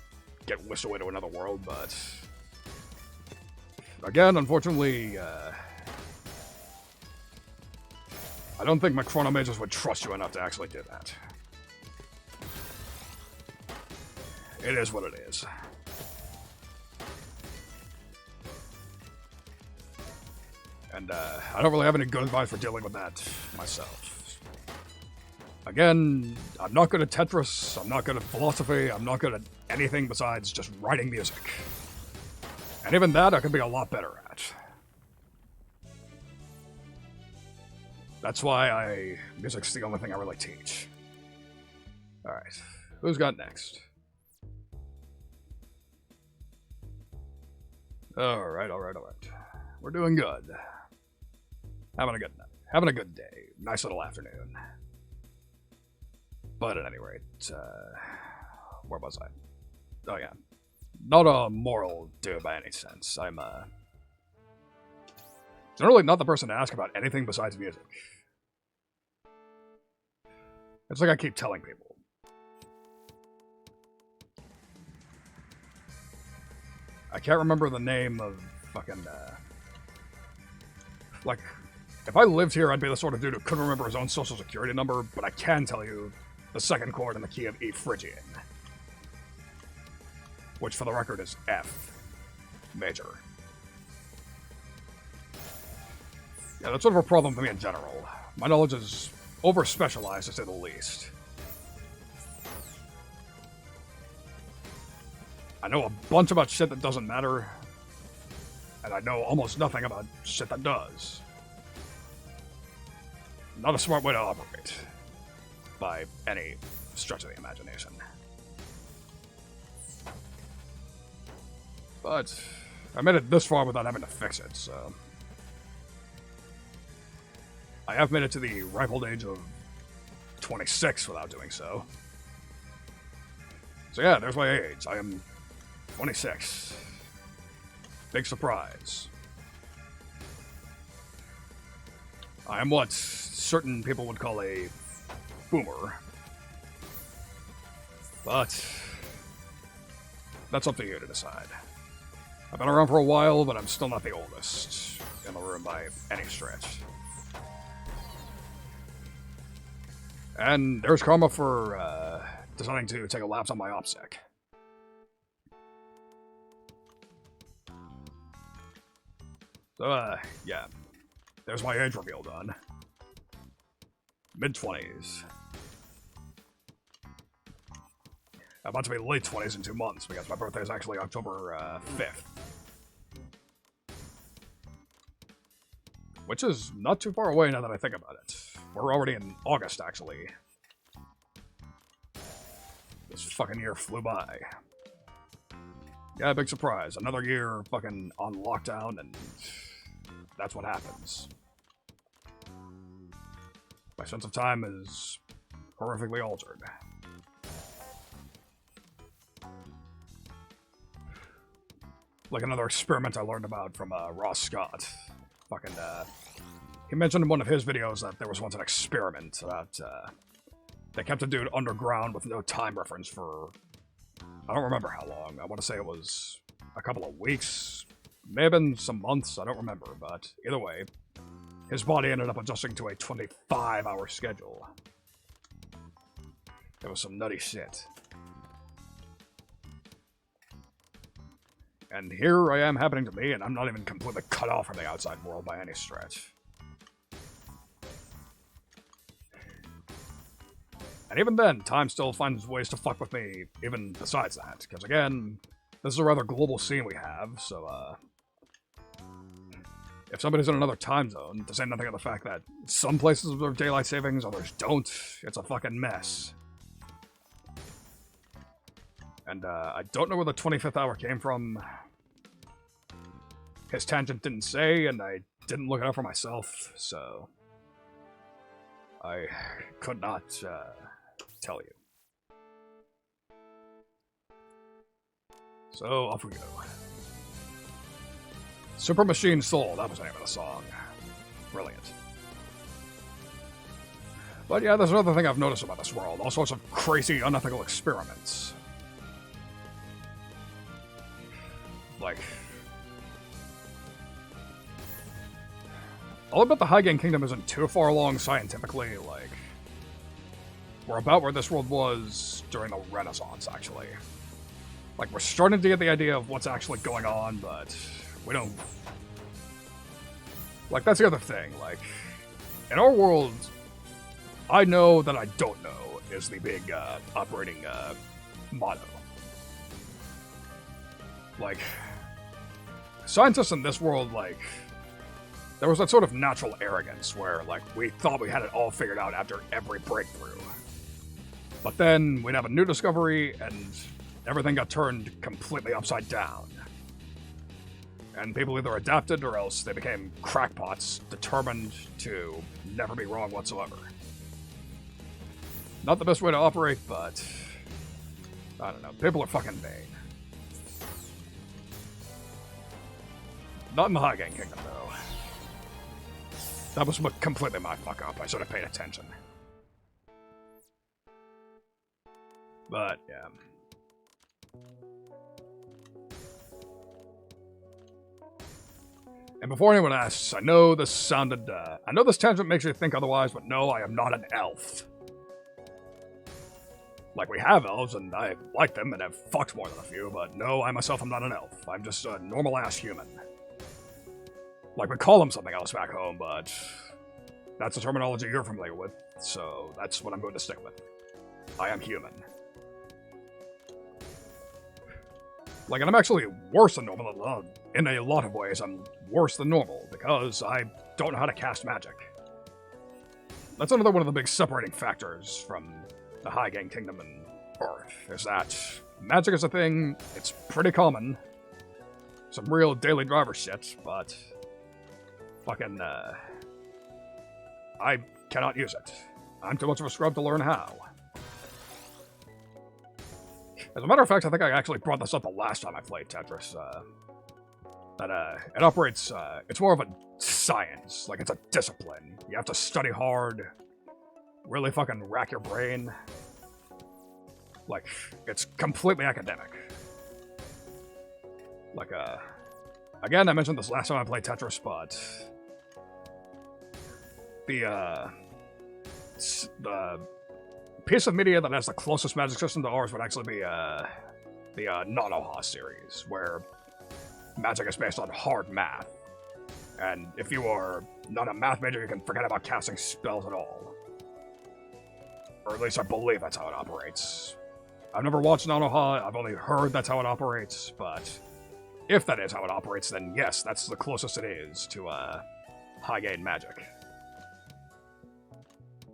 get whisked away to another world, but... Again, unfortunately, I don't think my chronomages would trust you enough to actually do that. It is what it is. And I don't really have any good advice for dealing with that myself. Again, I'm not good at Tetris, I'm not good at philosophy, I'm not good at anything besides just writing music. And even that I could be a lot better at. That's why music's the only thing I really teach. Alright, who's got next? Alright. We're doing good. Having a good day. Nice little afternoon. But at any rate, where was I? Oh yeah. Not a moral dude by any sense. I'm, generally not the person to ask about anything besides music. It's like I keep telling people. I can't remember the name of fucking, like, if I lived here, I'd be the sort of dude who couldn't remember his own social security number, but I can tell you the second chord in the key of E Phrygian. Which, for the record, is F major. Yeah, that's sort of a problem for me in general. My knowledge is over-specialized, to say the least. I know a bunch about shit that doesn't matter, and I know almost nothing about shit that does. Not a smart way to operate, by any stretch of the imagination. But I made it this far without having to fix it, so... I have made it to the ripe old age of 26 without doing so. So yeah, there's my age. I am 26. Big surprise. I am what certain people would call a boomer. But that's up to you to decide. I've been around for a while, but I'm still not the oldest in the room by any stretch. And there's karma for deciding to take a lapse on my OPSEC. So, yeah. There's my age reveal done. Mid-20s. I'm about to be late 20s in 2 months, because my birthday is actually October 5th. Which is not too far away now that I think about it. We're already in August, actually. This fucking year flew by. Yeah, big surprise. Another year fucking on lockdown, and that's what happens. My sense of time is horrifically altered. Like another experiment I learned about from Ross Scott. Fucking, he mentioned in one of his videos that there was once an experiment that they kept a dude underground with no time reference for, I don't remember how long. I want to say it was a couple of weeks, may have been some months, I don't remember, but either way, his body ended up adjusting to a 25-hour schedule. It was some nutty shit. And here I am happening to me, and I'm not even completely cut off from the outside world by any stretch. And even then, time still finds ways to fuck with me, even besides that. Because again, this is a rather global scene we have, so, if somebody's in another time zone, to say nothing of the fact that some places observe daylight savings, others don't, it's a fucking mess. And, I don't know where the 25th hour came from. His tangent didn't say, and I didn't look it up for myself, so... I could not, tell you. So, off we go. Super Machine Soul, that was the name of the song. Brilliant. But yeah, there's another thing I've noticed about this world. All sorts of crazy, unethical experiments. Like... I'll admit the Hygiene Kingdom isn't too far along scientifically, like... We're about where this world was during the Renaissance, actually. Like, we're starting to get the idea of what's actually going on, but... We don't Like, that's the other thing. Like, in our world, I know that I don't know is the big operating motto. Like, scientists in this world, like, there was that sort of natural arrogance where, like, we thought we had it all figured out after every breakthrough. But then we'd have a new discovery and everything got turned completely upside down. And people either adapted or else they became crackpots determined to never be wrong whatsoever. Not the best way to operate, but I don't know. People are fucking vain. Not in the High Gang Kingdom, though. That was completely my fuck up. I should have paid attention. But, yeah. And before anyone asks, I know this sounded, I know this tangent makes you think otherwise, but no, I am not an elf. Like, we have elves, and I like them, and have fucked more than a few, but no, I myself am not an elf. I'm just a normal-ass human. Like, we call them something else back home, but that's the terminology you're familiar with, so that's what I'm going to stick with. I am human. Like, and I'm actually worse than normal. In a lot of ways, I'm worse than normal, because I don't know how to cast magic. That's another one of the big separating factors from the High Gang Kingdom and Earth, is that magic is a thing, it's pretty common. Some real daily driver shit, but fucking, I cannot use it. I'm too much of a scrub to learn how. As a matter of fact, I think I actually brought this up the last time I played Tetris, that, it operates, it's more of a science, like it's a discipline. You have to study hard, really fucking rack your brain. Like, it's completely academic. Like, again, I mentioned this last time I played Tetris, but the piece of media that has the closest magic system to ours would actually be, the Nanoha series, where magic is based on hard math. And if you are not a math major, you can forget about casting spells at all. Or at least I believe that's how it operates. I've never watched Nanoha, I've only heard that's how it operates, but if that is how it operates, then yes, that's the closest it is to, high-gain magic.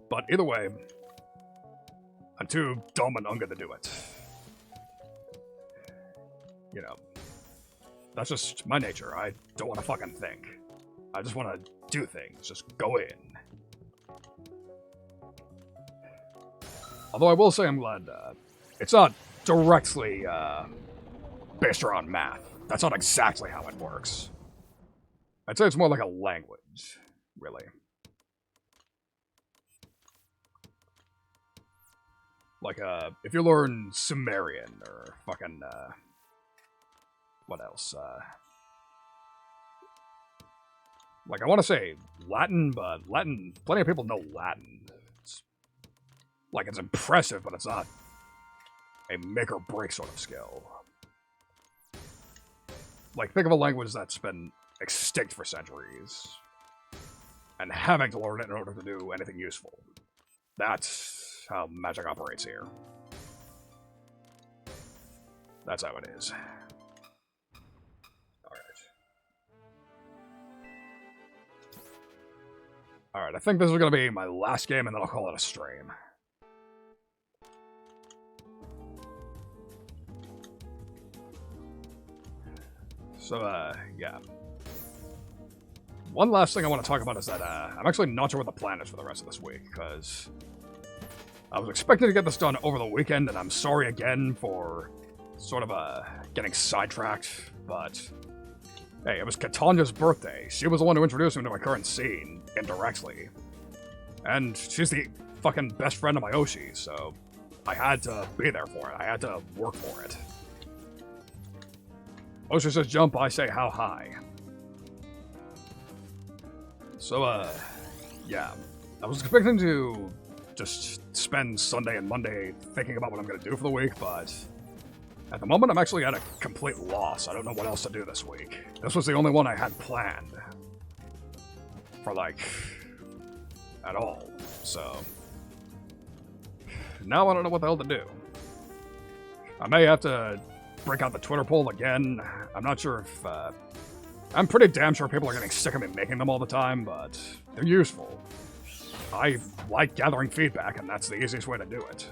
But either way, I'm too dumb and unga to do it. You know, that's just my nature. I don't want to fucking think. I just want to do things, just go in. Although I will say I'm glad, it's not directly, based around math. That's not exactly how it works. I'd say it's more like a language, really. Like, if you learn Sumerian, or fucking, what else, like, I want to say Latin, but Latin, plenty of people know Latin. Like, it's impressive, but it's not a make-or-break sort of skill. Like, think of a language that's been extinct for centuries, and having to learn it in order to do anything useful. That's how magic operates here. That's how it is. Alright, I think this is going to be my last game, and then I'll call it a stream. So, yeah. One last thing I want to talk about is that, I'm actually not sure what the plan is for the rest of this week, because I was expecting to get this done over the weekend, and I'm sorry again for sort of, getting sidetracked, but hey, it was Katanya's birthday. She was the one who introduced me to my current scene, indirectly. And she's the fucking best friend of my Oshi, so I had to be there for it. I had to work for it. Oshi says jump, I say how high. So, yeah. I was expecting to just spend Sunday and Monday thinking about what I'm gonna do for the week, but at the moment I'm actually at a complete loss. I don't know what else to do this week. This was the only one I had planned. for like at all. So now I don't know what the hell to do. I may have to break out the Twitter poll again. I'm not sure if I'm pretty damn sure people are getting sick of me making them all the time, but they're useful. I like gathering feedback, and that's the easiest way to do it.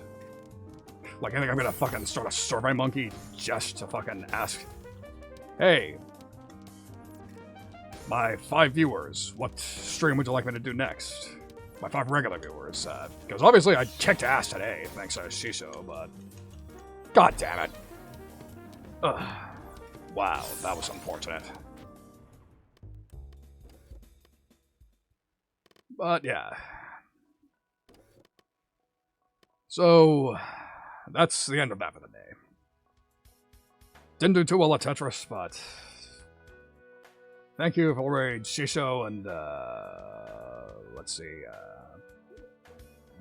Like, I think I'm gonna fucking start a Survey Monkey just to fucking ask, hey, my 5 viewers, what stream would you like me to do next? My 5 regular viewers, because obviously I kicked ass today, thanks to Shisho, but god damn it. Ugh. Wow, that was unfortunate. But yeah. So, that's the end of that for the day. Didn't do too well at Tetris, but thank you for raid Shisho and, let's see,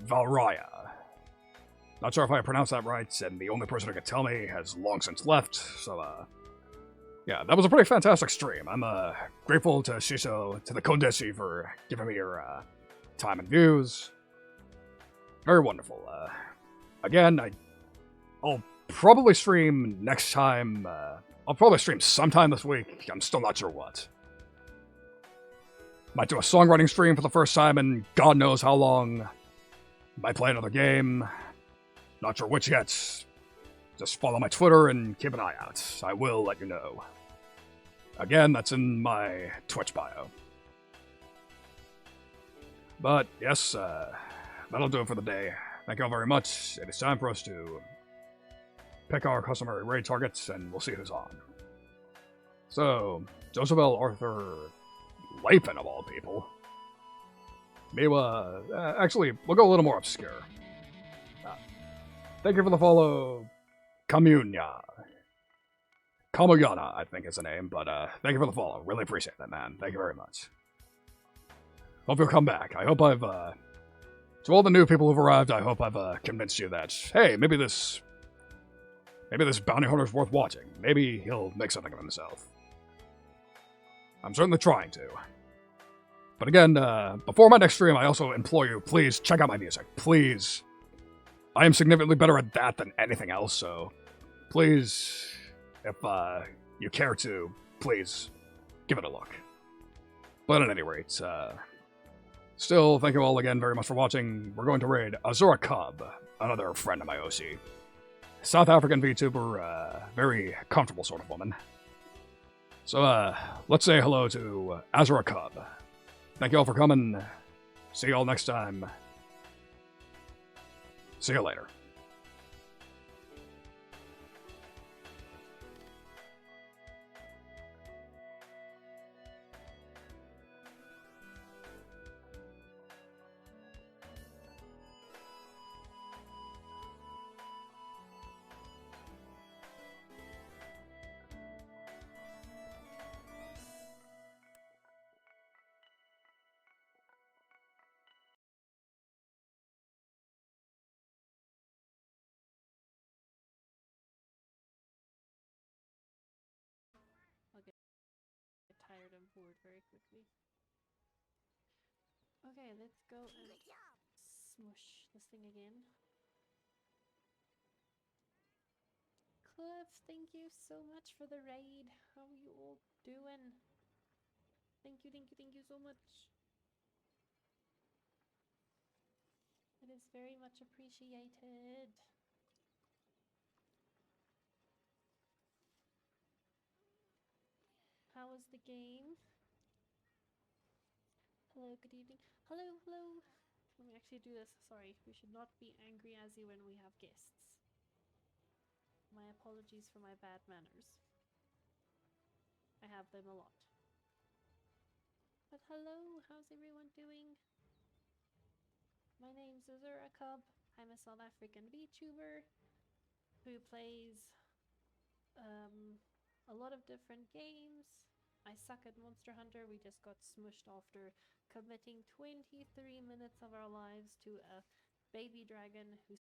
Valraya. Not sure if I pronounced that right, and the only person who could tell me has long since left, so, yeah, that was a pretty fantastic stream. I'm, grateful to Shisho, to the Kodeshi for giving me your, time and views. Very wonderful. Again, I'll probably stream next time, I'll probably stream sometime this week, I'm still not sure what. Might do a songwriting stream for the first time in God knows how long. Might play another game. Not sure which yet. Just follow my Twitter and keep an eye out. I will let you know. Again, that's in my Twitch bio. But yes, that'll do it for the day. Thank you all very much. It is time for us to pick our customary raid targets, and we'll see who's on. So, Josabel Arthur Lapin, of all people. Miwa, actually, we'll go a little more obscure. Thank you for the follow, Kamunya. Kamuyana, I think is the name, but thank you for the follow. Really appreciate that, man. Thank you very much. Hope you'll come back. I hope I've, to all the new people who've arrived, I hope I've convinced you that, hey, maybe this bounty hunter's worth watching. Maybe he'll make something of himself. I'm certainly trying to. But again, before my next stream, I also implore you, please check out my music. Please. I am significantly better at that than anything else, so please, if you care to, please give it a look. But at any rate, still, thank you all again very much for watching. We're going to raid Azura Cub, another friend of my OC. South African VTuber, very comfortable sort of woman. So, let's say hello to Azura Cub. Thank you all for coming. See you all next time. See you later. Tired and bored very quickly. Okay, let's go and smush this thing again. Cliff, thank you so much for the raid. How are you all doing? Thank you so much. It is very much appreciated. How was the game? Hello, good evening. Hello. Let me actually do this. Sorry, we should not be angry as you when we have guests. My apologies for my bad manners. I have them a lot. But hello, how's everyone doing? My name's Azura Cub. I'm a South African VTuber who plays a lot of different games. I suck at Monster Hunter. We just got smushed after committing 23 minutes of our lives to a baby dragon who